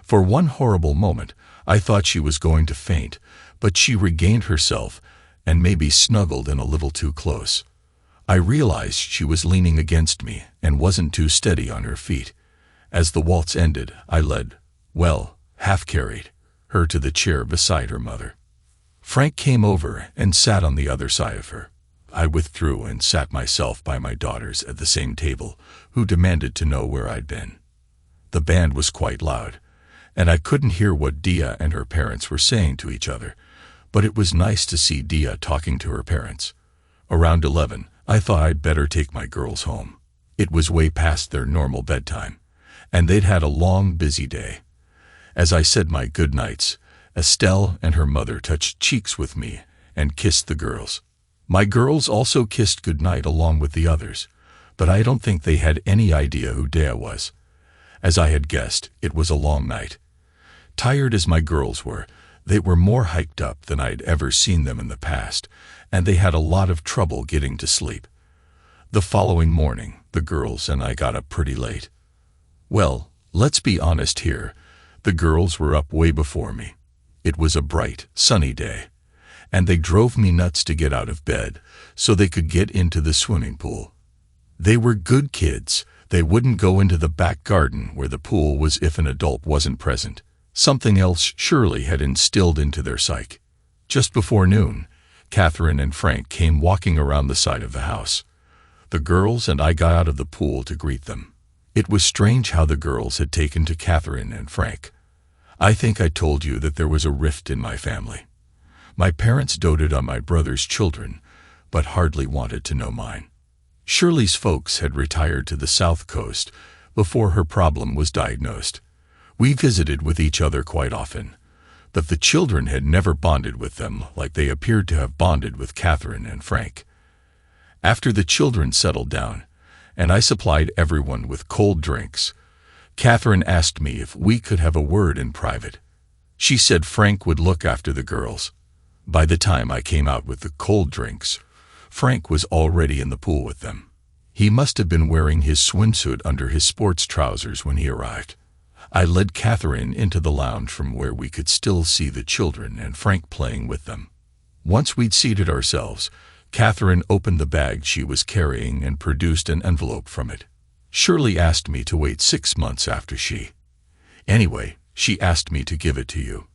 S1: For one horrible moment, I thought she was going to faint, but she regained herself and maybe snuggled in a little too close. I realized she was leaning against me and wasn't too steady on her feet. As the waltz ended, I led, half-carried, her to the chair beside her mother. Frank came over and sat on the other side of her. I withdrew and sat myself by my daughters at the same table, who demanded to know where I'd been. The band was quite loud, and I couldn't hear what Dea and her parents were saying to each other, but it was nice to see Dea talking to her parents. Around 11, I thought I'd better take my girls home. It was way past their normal bedtime, and they'd had a long, busy day. As I said my good nights, Estelle and her mother touched cheeks with me and kissed the girls. My girls also kissed goodnight along with the others, but I don't think they had any idea who Dea was. As I had guessed, it was a long night. Tired as my girls were, they were more hyped up than I'd ever seen them in the past, and they had a lot of trouble getting to sleep. The following morning, the girls and I got up pretty late. Well, let's be honest here, the girls were up way before me. It was a bright, sunny day, and they drove me nuts to get out of bed so they could get into the swimming pool. They were good kids. They wouldn't go into the back garden where the pool was if an adult wasn't present. Something else Shirley had instilled into their psyche. Just before noon, Catherine and Frank came walking around the side of the house. The girls and I got out of the pool to greet them. It was strange how the girls had taken to Catherine and Frank. I think I told you that there was a rift in my family. My parents doted on my brother's children, but hardly wanted to know mine. Shirley's folks had retired to the South Coast before her problem was diagnosed. We visited with each other quite often, but the children had never bonded with them like they appeared to have bonded with Catherine and Frank. After the children settled down, and I supplied everyone with cold drinks, Catherine asked me if we could have a word in private. She said Frank would look after the girls. By the time I came out with the cold drinks, Frank was already in the pool with them. He must have been wearing his swimsuit under his sports trousers when he arrived. I led Catherine into the lounge from where we could still see the children and Frank playing with them. Once we'd seated ourselves, Catherine opened the bag she was carrying and produced an envelope from it. Shirley asked me to wait 6 months after she. Anyway, she asked me to give it to you.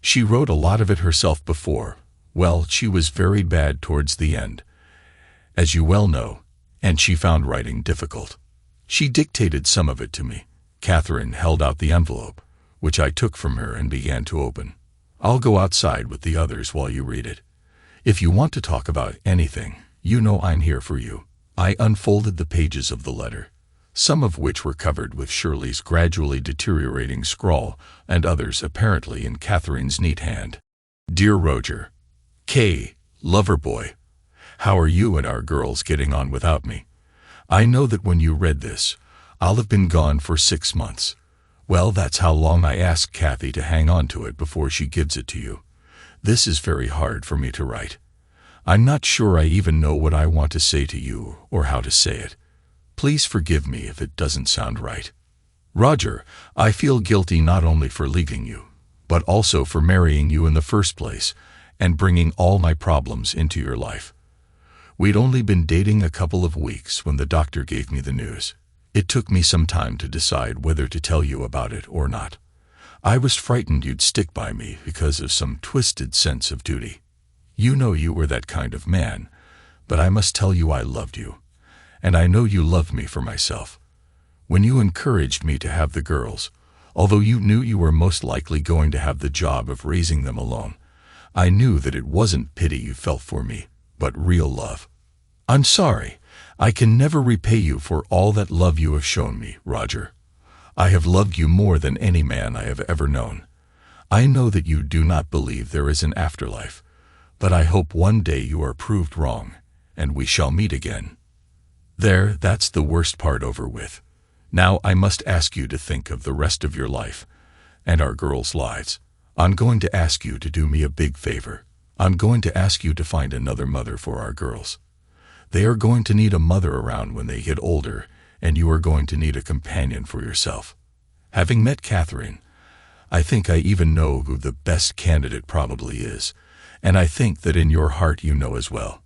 S1: She wrote a lot of it herself before. Well, she was very bad towards the end, as you well know, and she found writing difficult. She dictated some of it to me. Catherine held out the envelope, which I took from her and began to open. I'll go outside with the others while you read it. If you want to talk about anything, you know I'm here for you. I unfolded the pages of the letter, some of which were covered with Shirley's gradually deteriorating scrawl and others apparently in Catherine's neat hand. Dear Roger, K. Loverboy, how are you and our girls getting on without me? I know that when you read this, I'll have been gone for 6 months. Well, that's how long I asked Kathy to hang on to it before she gives it to you. This is very hard for me to write. I'm not sure I even know what I want to say to you or how to say it. Please forgive me if it doesn't sound right. Roger, I feel guilty not only for leaving you, but also for marrying you in the first place and bringing all my problems into your life. We'd only been dating a couple of weeks when the doctor gave me the news. It took me some time to decide whether to tell you about it or not. I was frightened you'd stick by me because of some twisted sense of duty. You know you were that kind of man, but I must tell you I loved you, and I know you loved me for myself. When you encouraged me to have the girls, although you knew you were most likely going to have the job of raising them alone, I knew that it wasn't pity you felt for me, but real love. I'm sorry. I can never repay you for all that love you have shown me, Roger. I have loved you more than any man I have ever known. I know that you do not believe there is an afterlife, but I hope one day you are proved wrong, and we shall meet again. There, that's the worst part over with. Now I must ask you to think of the rest of your life, and our girls' lives. I'm going to ask you to do me a big favor. I'm going to ask you to find another mother for our girls. They are going to need a mother around when they get older, and you are going to need a companion for yourself. Having met Catherine, I think I even know who the best candidate probably is, and I think that in your heart you know as well.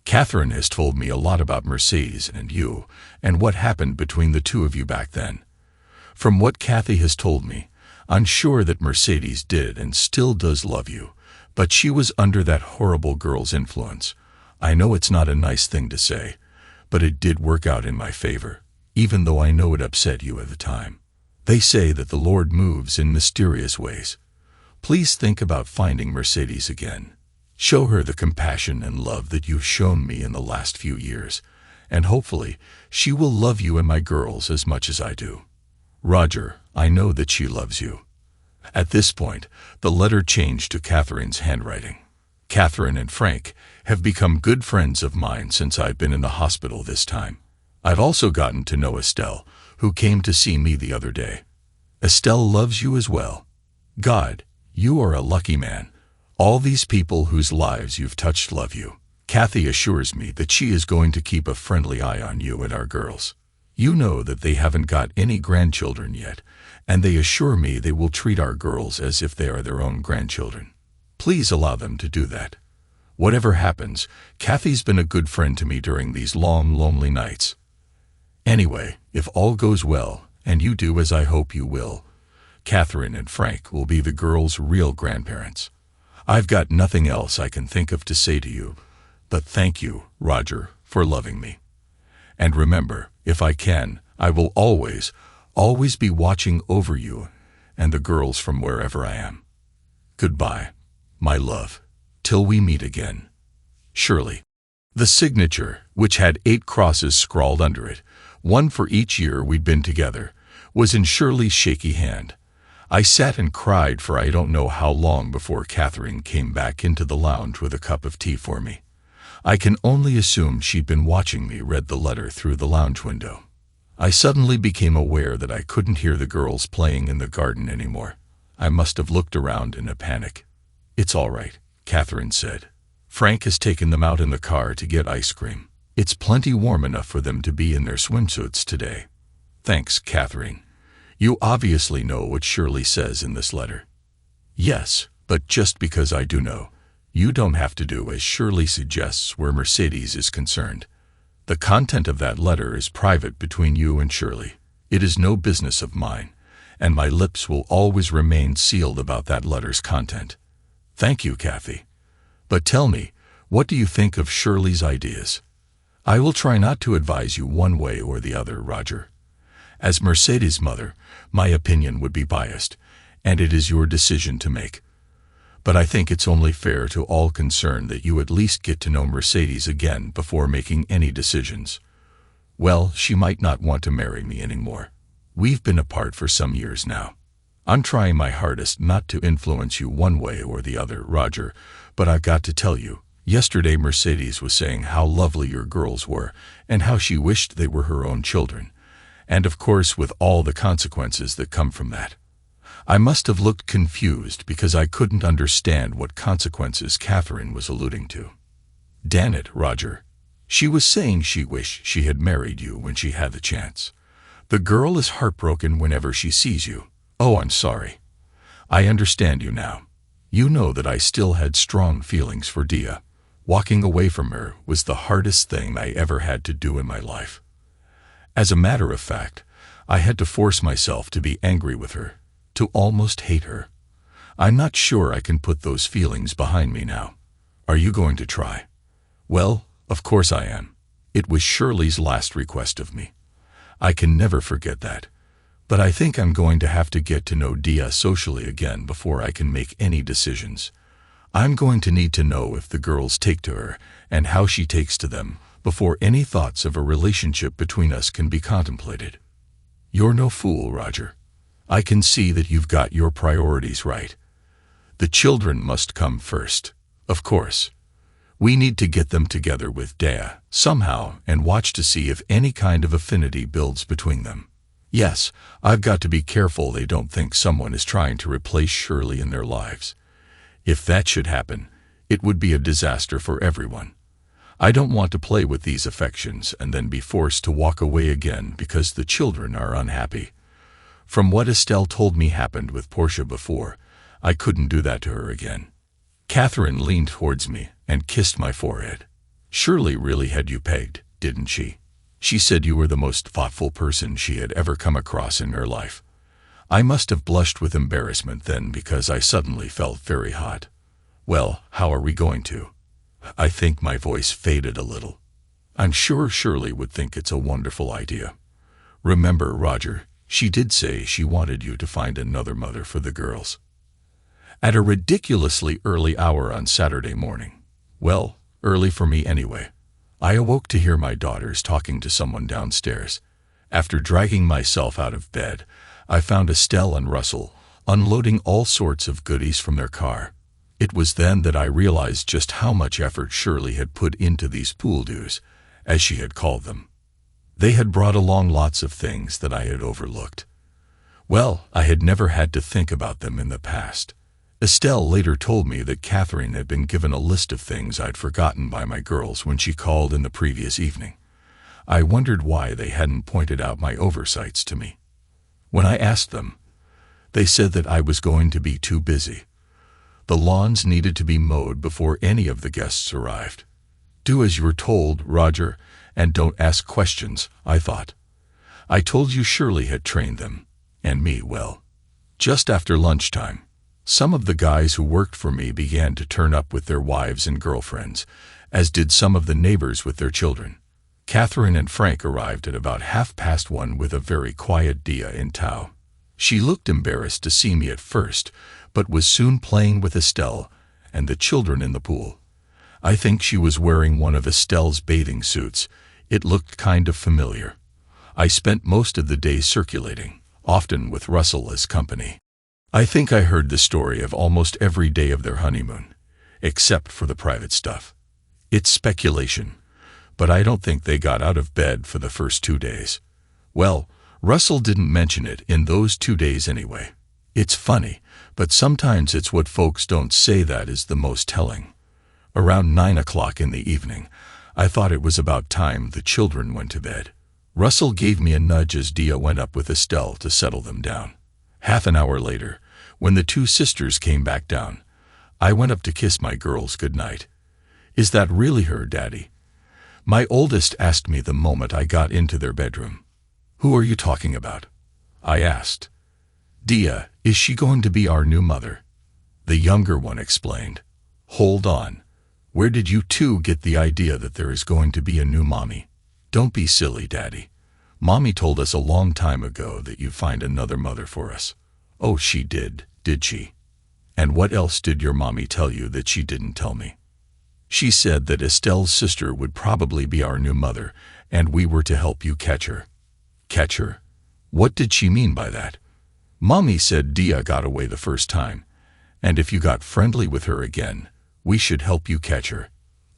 S1: Catherine has told me a lot about Mercedes and you, and what happened between the two of you back then. From what Kathy has told me, I'm sure that Mercedes did and still does love you, but she was under that horrible girl's influence. I know it's not a nice thing to say, but it did work out in my favor, even though I know it upset you at the time. They say that the Lord moves in mysterious ways. Please think about finding Mercedes again. Show her the compassion and love that you've shown me in the last few years, and hopefully she will love you and my girls as much as I do. Roger, I know that she loves you. At this point, the letter changed to Catherine's handwriting. Catherine and Frank have become good friends of mine since I've been in the hospital this time. I've also gotten to know Estelle, who came to see me the other day. Estelle loves you as well. God, you are a lucky man. All these people whose lives you've touched love you. Kathy assures me that she is going to keep a friendly eye on you and our girls. You know that they haven't got any grandchildren yet, and they assure me they will treat our girls as if they are their own grandchildren. Please allow them to do that. Whatever happens, Kathy's been a good friend to me during these long, lonely nights. Anyway, if all goes well, and you do as I hope you will, Catherine and Frank will be the girls' real grandparents. I've got nothing else I can think of to say to you, but thank you, Roger, for loving me. And remember, if I can, I will always, always be watching over you and the girls from wherever I am. Goodbye, my love. Till we meet again. Shirley. The signature, which had 8 crosses scrawled under it, one for each year we'd been together, was in Shirley's shaky hand. I sat and cried for I don't know how long before Catherine came back into the lounge with a cup of tea for me. I can only assume she'd been watching me read the letter through the lounge window. I suddenly became aware that I couldn't hear the girls playing in the garden anymore. I must have looked around in a panic. "It's all right," Catherine said. "Frank has taken them out in the car to get ice cream. It's plenty warm enough for them to be in their swimsuits today." "Thanks, Catherine. You obviously know what Shirley says in this letter." "Yes, but just because I do know, you don't have to do as Shirley suggests where Mercedes is concerned. The content of that letter is private between you and Shirley. It is no business of mine, and my lips will always remain sealed about that letter's content." "Thank you, Kathy. But tell me, what do you think of Shirley's ideas?" "I will try not to advise you one way or the other, Roger. As Mercedes' mother, my opinion would be biased, and it is your decision to make. But I think it's only fair to all concerned that you at least get to know Mercedes again before making any decisions. Well, she might not want to marry me anymore. We've been apart for some years now. I'm trying my hardest not to influence you one way or the other, Roger, but I've got to tell you, yesterday Mercedes was saying how lovely your girls were and how she wished they were her own children, and of course with all the consequences that come from that. I must have looked confused because I couldn't understand what consequences Catherine was alluding to. Damn it, Roger. She was saying she wished she had married you when she had the chance. The girl is heartbroken whenever she sees you. Oh, I'm sorry. I understand you now. You know that I still had strong feelings for Dia. Walking away from her was the hardest thing I ever had to do in my life. As a matter of fact, I had to force myself to be angry with her, to almost hate her. I'm not sure I can put those feelings behind me now. Are you going to try? Well, of course I am. It was Shirley's last request of me. I can never forget that. But I think I'm going to have to get to know Dia socially again before I can make any decisions. I'm going to need to know if the girls take to her and how she takes to them before any thoughts of a relationship between us can be contemplated. You're no fool, Roger. I can see that you've got your priorities right. The children must come first, of course. We need to get them together with Dia somehow and watch to see if any kind of affinity builds between them. Yes, I've got to be careful they don't think someone is trying to replace Shirley in their lives. If that should happen, it would be a disaster for everyone. I don't want to play with these affections and then be forced to walk away again because the children are unhappy. From what Estelle told me happened with Portia before, I couldn't do that to her again. Catherine leaned towards me and kissed my forehead. Shirley really had you pegged, didn't she? She said you were the most thoughtful person she had ever come across in her life. I must have blushed with embarrassment then because I suddenly felt very hot. Well, how are we going to? I think my voice faded a little. I'm sure Shirley would think it's a wonderful idea. Remember, Roger, she did say she wanted you to find another mother for the girls. At a ridiculously early hour on Saturday morning. Well, early for me anyway. I awoke to hear my daughters talking to someone downstairs. After dragging myself out of bed, I found Estelle and Russell unloading all sorts of goodies from their car. It was then that I realized just how much effort Shirley had put into these pool dues, as she had called them. They had brought along lots of things that I had overlooked. Well, I had never had to think about them in the past. Estelle later told me that Catherine had been given a list of things I'd forgotten by my girls when she called in the previous evening. I wondered why they hadn't pointed out my oversights to me. When I asked them, they said that I was going to be too busy. The lawns needed to be mowed before any of the guests arrived. Do as you're told, Roger, and don't ask questions, I thought. I told you Shirley had trained them, and me well. Just after lunchtime, some of the guys who worked for me began to turn up with their wives and girlfriends, as did some of the neighbors with their children. Catherine and Frank arrived at about 1:30 with a very quiet Dia in tow. She looked embarrassed to see me at first, but was soon playing with Estelle and the children in the pool. I think she was wearing one of Estelle's bathing suits. It looked kind of familiar. I spent most of the day circulating, often with Russell as company. I think I heard the story of almost every day of their honeymoon, except for the private stuff. It's speculation, but I don't think they got out of bed for the first 2 days. Well, Russell didn't mention it in those 2 days anyway. It's funny, but sometimes it's what folks don't say that is the most telling. Around 9 o'clock in the evening, I thought it was about time the children went to bed. Russell gave me a nudge as Dia went up with Estelle to settle them down. Half an hour later, when the 2 sisters came back down, I went up to kiss my girls goodnight. "Is that really her, Daddy?" My oldest asked me the moment I got into their bedroom. "Who are you talking about?" I asked. "Dia, is she going to be our new mother?" The younger one explained. "Hold on. Where did you two get the idea that there is going to be a new mommy?" "Don't be silly, Daddy. Mommy told us a long time ago that you'd find another mother for us." "Oh, she did she? And what else did your mommy tell you that she didn't tell me?" "She said that Estelle's sister would probably be our new mother, and we were to help you catch her." "Catch her? What did she mean by that?" "Mommy said Dia got away the first time, and if you got friendly with her again, we should help you catch her."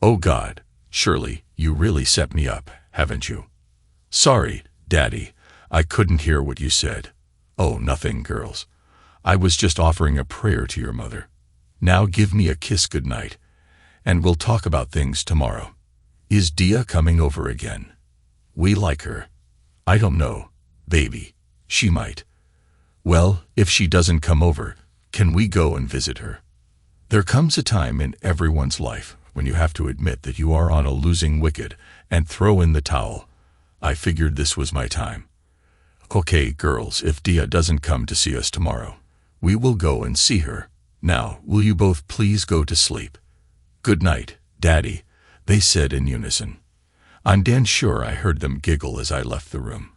S1: "Oh God, Shirley, you really set me up, haven't you?" "Sorry, Daddy, I couldn't hear what you said." "Oh, nothing, girls. I was just offering a prayer to your mother. Now give me a kiss goodnight, and we'll talk about things tomorrow." "Is Dia coming over again?" "We like her." "I don't know, baby. She might." "Well, if she doesn't come over, can we go and visit her?" There comes a time in everyone's life when you have to admit that you are on a losing wicket and throw in the towel. I figured this was my time. "Okay, girls, if Dia doesn't come to see us tomorrow, we will go and see her. Now, will you both please go to sleep?" "Good night, Daddy," they said in unison. I'm damn sure I heard them giggle as I left the room.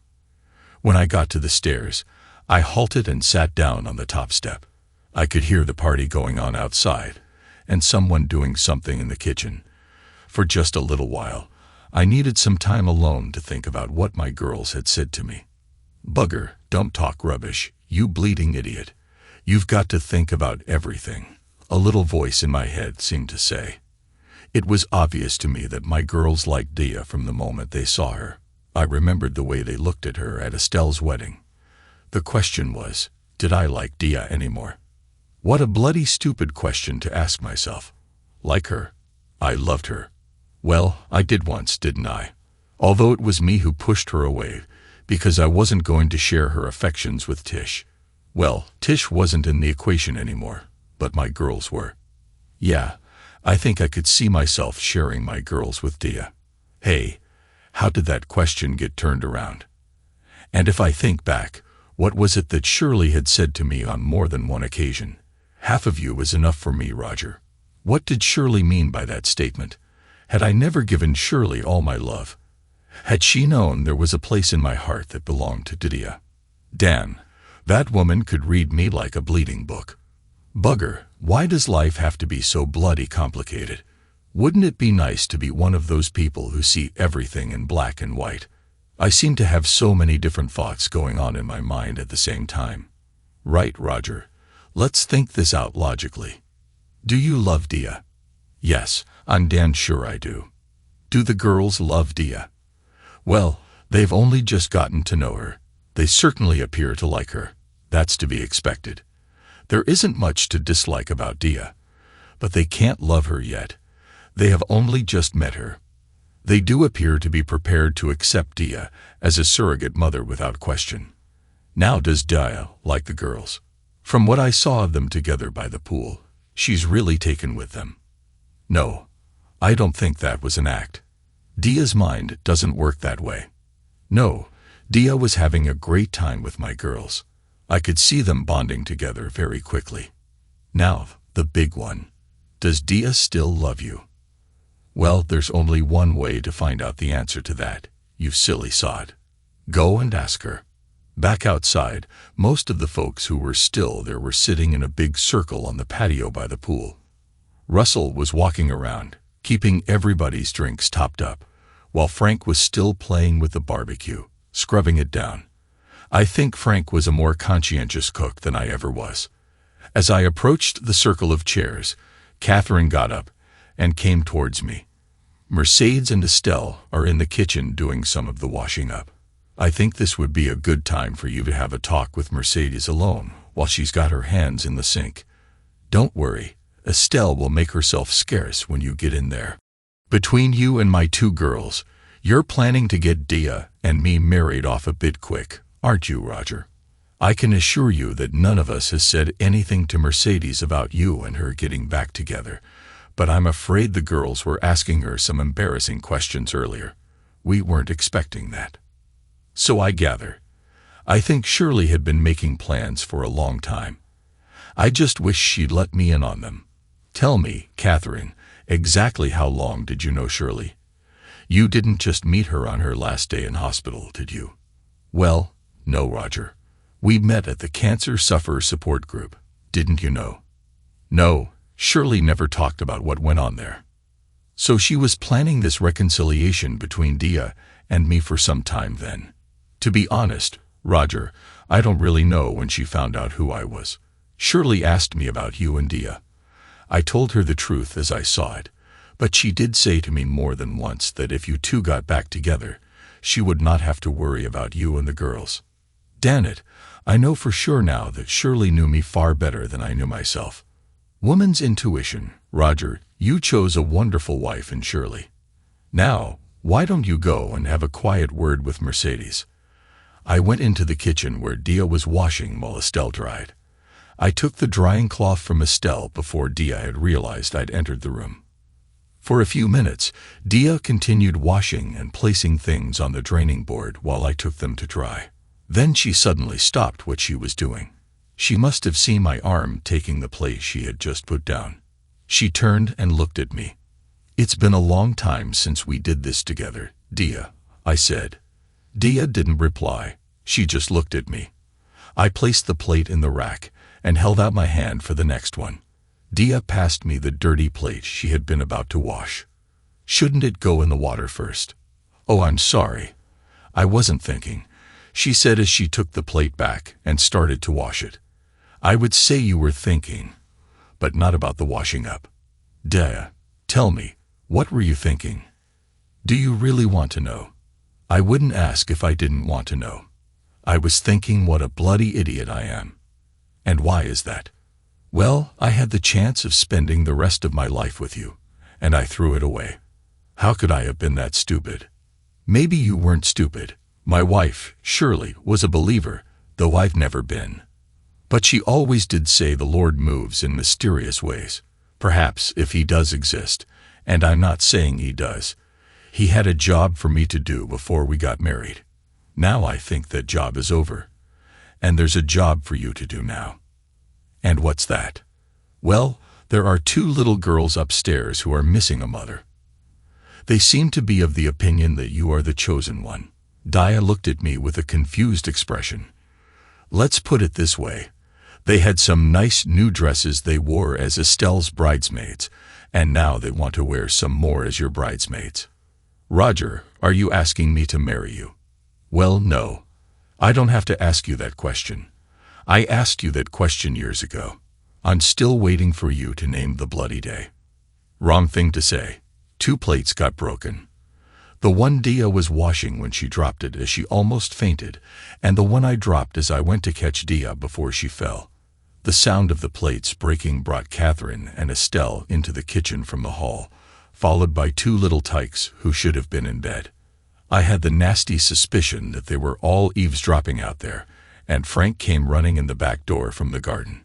S1: When I got to the stairs, I halted and sat down on the top step. I could hear the party going on outside, and someone doing something in the kitchen. For just a little while, I needed some time alone to think about what my girls had said to me. "Bugger, don't talk rubbish, you bleeding idiot. You've got to think about everything," a little voice in my head seemed to say. It was obvious to me that my girls liked Dia from the moment they saw her. I remembered the way they looked at her at Estelle's wedding. The question was, did I like Dia anymore? What a bloody stupid question to ask myself. Like her? I loved her. Well, I did once, didn't I? Although it was me who pushed her away, because I wasn't going to share her affections with Tish. Well, Tish wasn't in the equation anymore, but my girls were. Yeah, I think I could see myself sharing my girls with Dia. Hey, how did that question get turned around? And if I think back, what was it that Shirley had said to me on more than one occasion? "Half of you is enough for me, Roger." What did Shirley mean by that statement? Had I never given Shirley all my love? Had she known there was a place in my heart that belonged to Dia? Damn, that woman could read me like a bleeding book. Bugger, why does life have to be so bloody complicated? Wouldn't it be nice to be one of those people who see everything in black and white? I seem to have so many different thoughts going on in my mind at the same time. Right, Roger. Let's think this out logically. Do you love Dia? Yes, I'm damn sure I do. Do the girls love Dia? Well, they've only just gotten to know her. They certainly appear to like her. That's to be expected. There isn't much to dislike about Dia, but they can't love her yet. They have only just met her. They do appear to be prepared to accept Dia as a surrogate mother without question. Now does Dia like the girls? From what I saw of them together by the pool, she's really taken with them. No, I don't think that was an act. Dia's mind doesn't work that way. No, Dia was having a great time with my girls. I could see them bonding together very quickly. Now, the big one. Does Dia still love you? Well, there's only one way to find out the answer to that, you silly sod. Go and ask her. Back outside, most of the folks who were still there were sitting in a big circle on the patio by the pool. Russell was walking around, keeping everybody's drinks topped up, while Frank was still playing with the barbecue, scrubbing it down. I think Frank was a more conscientious cook than I ever was. As I approached the circle of chairs, Catherine got up and came towards me. Mercedes and Estelle are in the kitchen doing some of the washing up. I think this would be a good time for you to have a talk with Mercedes alone while she's got her hands in the sink. Don't worry, Estelle will make herself scarce when you get in there. Between you and my two girls, you're planning to get Dia and me married off a bit quick, aren't you, Roger? I can assure you that none of us has said anything to Mercedes about you and her getting back together, but I'm afraid the girls were asking her some embarrassing questions earlier. We weren't expecting that. So I gather. I think Shirley had been making plans for a long time. I just wish she'd let me in on them. Tell me, Catherine, exactly how long did you know Shirley? You didn't just meet her on her last day in hospital, did you? Well, no, Roger. We met at the Cancer Sufferer Support Group. Didn't you know? No, Shirley never talked about what went on there. So she was planning this reconciliation between Dia and me for some time then. To be honest, Roger, I don't really know when she found out who I was. Shirley asked me about you and Dia. I told her the truth as I saw it, but she did say to me more than once that if you two got back together, she would not have to worry about you and the girls. Damn it, I know for sure now that Shirley knew me far better than I knew myself. Woman's intuition, Roger, you chose a wonderful wife in Shirley. Now, why don't you go and have a quiet word with Mercedes? I went into the kitchen where Dia was washing while Estelle dried. I took the drying cloth from Estelle before Dia had realized I'd entered the room. For a few minutes, Dia continued washing and placing things on the draining board while I took them to dry. Then she suddenly stopped what she was doing. She must have seen my arm taking the place she had just put down. She turned and looked at me. It's been a long time since we did this together, Dia, I said. Dia didn't reply. She just looked at me. I placed the plate in the rack and held out my hand for the next one. Dia passed me the dirty plate she had been about to wash. Shouldn't it go in the water first? Oh, I'm sorry. I wasn't thinking, she said as she took the plate back and started to wash it. I would say you were thinking, but not about the washing up. Dia, tell me, what were you thinking? Do you really want to know? I wouldn't ask if I didn't want to know. I was thinking what a bloody idiot I am. And why is that? Well, I had the chance of spending the rest of my life with you, and I threw it away. How could I have been that stupid? Maybe you weren't stupid. My wife, Shirley, was a believer, though I've never been. But she always did say the Lord moves in mysterious ways. Perhaps if he does exist, and I'm not saying he does, he had a job for me to do before we got married. Now I think that job is over, and there's a job for you to do now. And what's that? Well, there are 2 little girls upstairs who are missing a mother. They seem to be of the opinion that you are the chosen one. Dia looked at me with a confused expression. Let's put it this way. They had some nice new dresses they wore as Estelle's bridesmaids, and now they want to wear some more as your bridesmaids. Roger, are you asking me to marry you? Well, no. I don't have to ask you that question. I asked you that question years ago. I'm still waiting for you to name the bloody day. Wrong thing to say. 2 plates got broken. The one Dia was washing when she dropped it as she almost fainted, and the one I dropped as I went to catch Dia before she fell. The sound of the plates breaking brought Catherine and Estelle into the kitchen from the hall, followed by 2 little tykes who should have been in bed. I had the nasty suspicion that they were all eavesdropping out there, and Frank came running in the back door from the garden.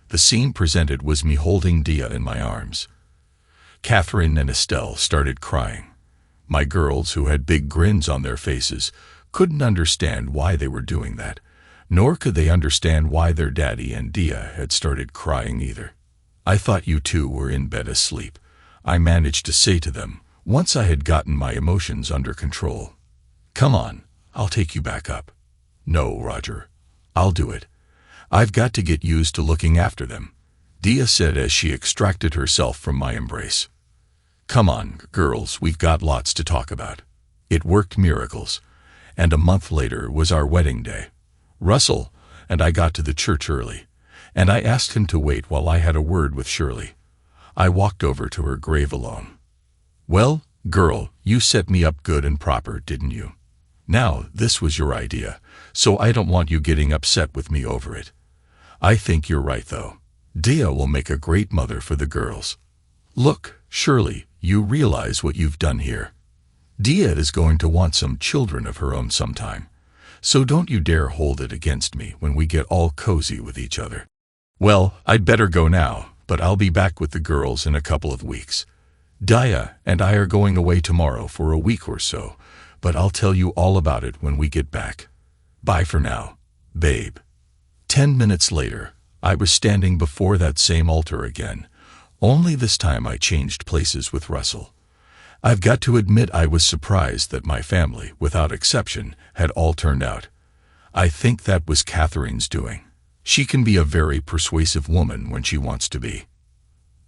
S1: The scene presented was me holding Dia in my arms. Catherine and Estelle started crying. My girls, who had big grins on their faces, couldn't understand why they were doing that, nor could they understand why their daddy and Dia had started crying either. I thought you 2 were in bed asleep, I managed to say to them, once I had gotten my emotions under control. Come on, I'll take you back up. No, Roger. I'll do it. I've got to get used to looking after them, Dia said as she extracted herself from my embrace. Come on, girls, we've got lots to talk about. It worked miracles, and a month later was our wedding day. Russell and I got to the church early, and I asked him to wait while I had a word with Shirley. I walked over to her grave alone. Well, girl, you set me up good and proper, didn't you? Now, this was your idea, so I don't want you getting upset with me over it. I think you're right, though. Dia will make a great mother for the girls. Look, Shirley, you realize what you've done here. Dia is going to want some children of her own sometime, so don't you dare hold it against me when we get all cozy with each other. Well, I'd better go now, but I'll be back with the girls in a couple of weeks. Dia and I are going away tomorrow for a week or so, but I'll tell you all about it when we get back. Bye for now, babe. 10 minutes later, I was standing before that same altar again, only this time I changed places with Russell. I've got to admit I was surprised that my family, without exception, had all turned out. I think that was Catherine's doing. She can be a very persuasive woman when she wants to be.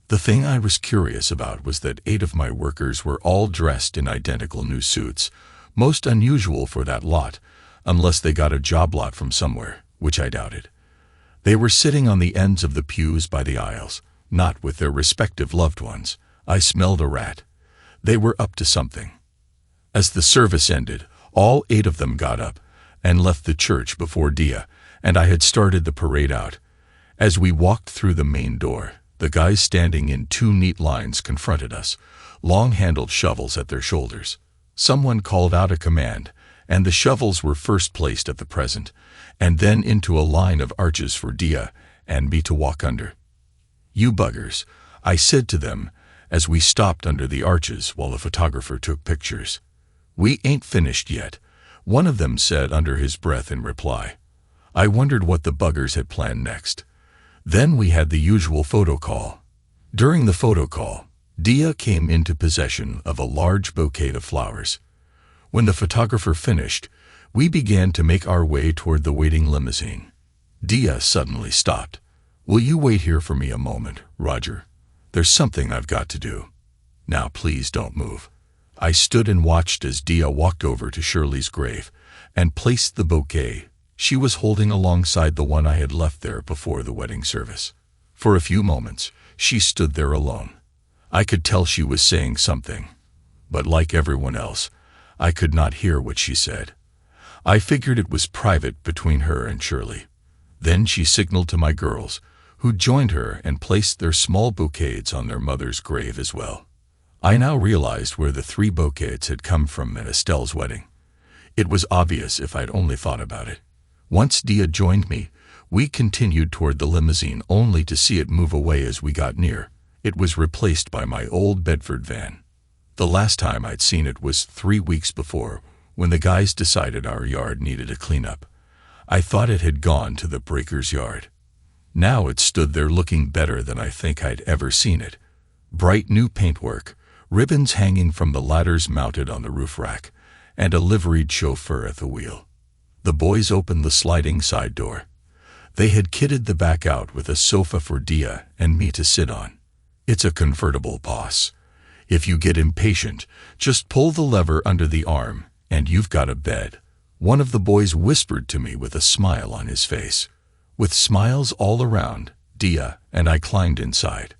S1: The thing I was curious about was that 8 of my workers were all dressed in identical new suits, most unusual for that lot, unless they got a job lot from somewhere, which I doubted. They were sitting on the ends of the pews by the aisles, not with their respective loved ones. I smelled a rat. They were up to something. As the service ended, all 8 of them got up and left the church before Dia and I had started the parade out. As we walked through the main door, the guys standing in 2 neat lines confronted us, long-handled shovels at their shoulders. Someone called out a command, and the shovels were first placed at the present, and then into a line of arches for Dia and me to walk under. You buggers, I said to them as we stopped under the arches while the photographer took pictures. We ain't finished yet, one of them said under his breath in reply. I wondered what the buggers had planned next. Then we had the usual photo call. During the photo call, Dia came into possession of a large bouquet of flowers. When the photographer finished, we began to make our way toward the waiting limousine. Dia suddenly stopped. Will you wait here for me a moment, Roger? There's something I've got to do. Now please don't move. I stood and watched as Dia walked over to Shirley's grave and placed the bouquet she was holding alongside the one I had left there before the wedding service. For a few moments, she stood there alone. I could tell she was saying something, but like everyone else, I could not hear what she said. I figured it was private between her and Shirley. Then she signaled to my girls, who joined her and placed their small bouquets on their mother's grave as well. I now realized where the 3 bouquets had come from at Estelle's wedding. It was obvious if I'd only thought about it. Once Dia joined me, we continued toward the limousine only to see it move away as we got near. It was replaced by my old Bedford van. The last time I'd seen it was 3 weeks before, when the guys decided our yard needed a cleanup. I thought it had gone to the breaker's yard. Now it stood there looking better than I think I'd ever seen it. Bright new paintwork, ribbons hanging from the ladders mounted on the roof rack, and a liveried chauffeur at the wheel. The boys opened the sliding side door. They had kitted the back out with a sofa for Dia and me to sit on. It's a convertible, boss. If you get impatient, just pull the lever under the arm, and you've got a bed. One of the boys whispered to me with a smile on his face. With smiles all around, Dia and I climbed inside.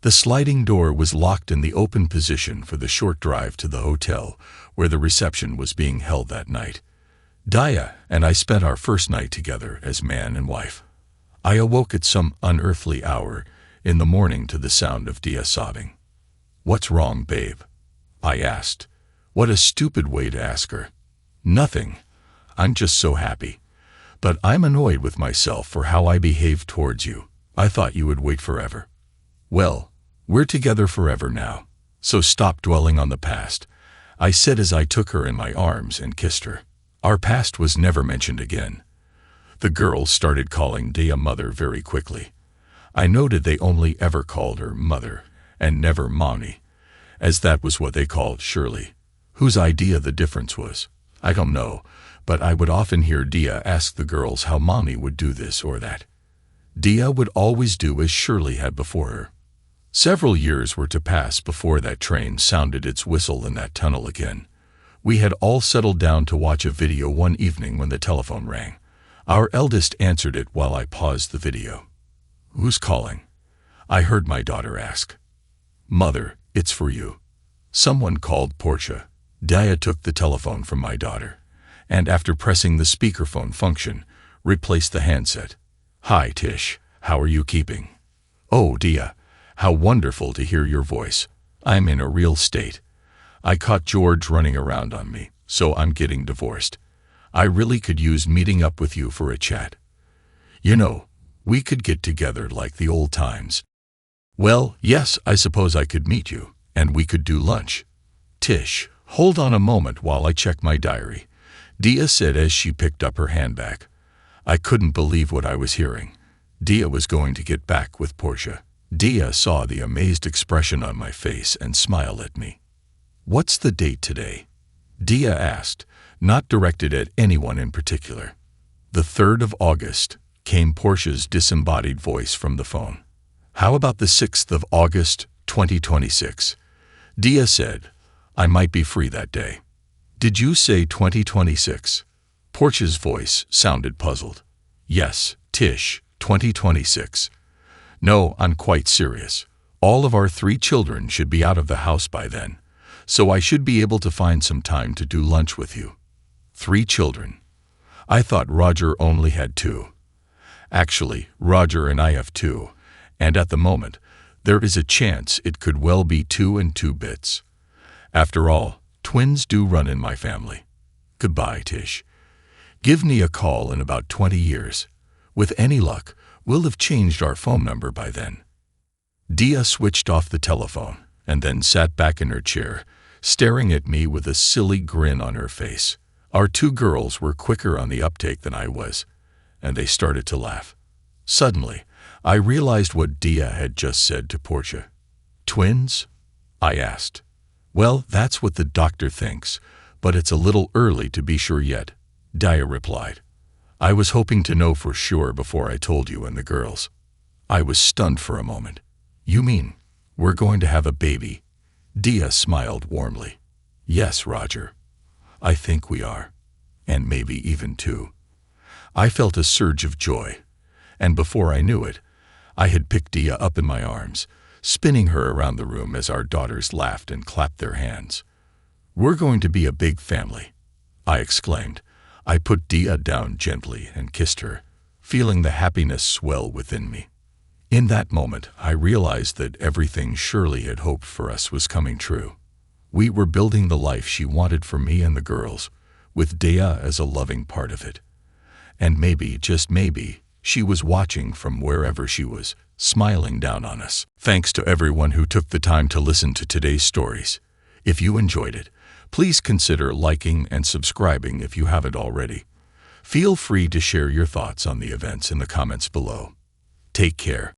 S1: The sliding door was locked in the open position for the short drive to the hotel where the reception was being held that night. Dia and I spent our first night together as man and wife. I awoke at some unearthly hour in the morning to the sound of Dia sobbing. "What's wrong, babe?" I asked. What a stupid way to ask her. "Nothing. I'm just so happy. But I'm annoyed with myself for how I behaved towards you. I thought you would wait forever." "Well, we're together forever now, so stop dwelling on the past," I said as I took her in my arms and kissed her. Our past was never mentioned again. The girls started calling Dia mother very quickly. I noted they only ever called her mother and never mommy, as that was what they called Shirley, whose idea the difference was. I don't know, but I would often hear Dia ask the girls how Mommy would do this or that. Dia would always do as Shirley had before her. Several years were to pass before that train sounded its whistle in that tunnel again. We had all settled down to watch a video one evening when the telephone rang. Our eldest answered it while I paused the video. "Who's calling?" I heard my daughter ask. "Mother, it's for you." Someone called Portia. Dia took the telephone from my daughter, and after pressing the speakerphone function, replaced the handset. "Hi, Tish. How are you keeping?" "Oh, Dia, how wonderful to hear your voice. I'm in a real state. I caught George running around on me, so I'm getting divorced. I really could use meeting up with you for a chat. You know, we could get together like the old times." "Well, yes, I suppose I could meet you, and we could do lunch." "Tish, hold on a moment while I check my diary," Dia said as she picked up her handbag. I couldn't believe what I was hearing. Dia was going to get back with Portia. Dia saw the amazed expression on my face and smiled at me. "What's the date today?" Dia asked, not directed at anyone in particular. "The 3rd of August, came Portia's disembodied voice from the phone. "How about the 6th of August, 2026? Dia said, "I might be free that day." "Did you say 2026? Portia's voice sounded puzzled. "Yes, Tish, 2026. "No, I'm quite serious. All of our 3 children should be out of the house by then, so I should be able to find some time to do lunch with you." 3 children. I thought Roger only had 2. Actually, Roger and I have 2, and at the moment, there is a chance it could well be 2 and 2 bits. After all, twins do run in my family. Goodbye, Tish. Give me a call in about 20 years. With any luck, we'll have changed our phone number by then. Dia switched off the telephone and then sat back in her chair, staring at me with a silly grin on her face. Our 2 girls were quicker on the uptake than I was, and they started to laugh. Suddenly, I realized what Dia had just said to Portia. "Twins?" I asked. "Well, that's what the doctor thinks, but it's a little early to be sure yet," Dia replied. "I was hoping to know for sure before I told you and the girls." I was stunned for a moment. "You mean we're going to have a baby?" Dia smiled warmly. "Yes, Roger. I think we are. And maybe even 2. I felt a surge of joy, and before I knew it, I had picked Dia up in my arms, spinning her around the room as our daughters laughed and clapped their hands. "We're going to be a big family," I exclaimed. I put Dia down gently and kissed her, feeling the happiness swell within me. In that moment, I realized that everything Shirley had hoped for us was coming true. We were building the life she wanted for me and the girls, with Dia as a loving part of it. And maybe, just maybe, she was watching from wherever she was, smiling down on us. Thanks to everyone who took the time to listen to today's stories. If you enjoyed it, please consider liking and subscribing if you haven't already. Feel free to share your thoughts on the events in the comments below. Take care.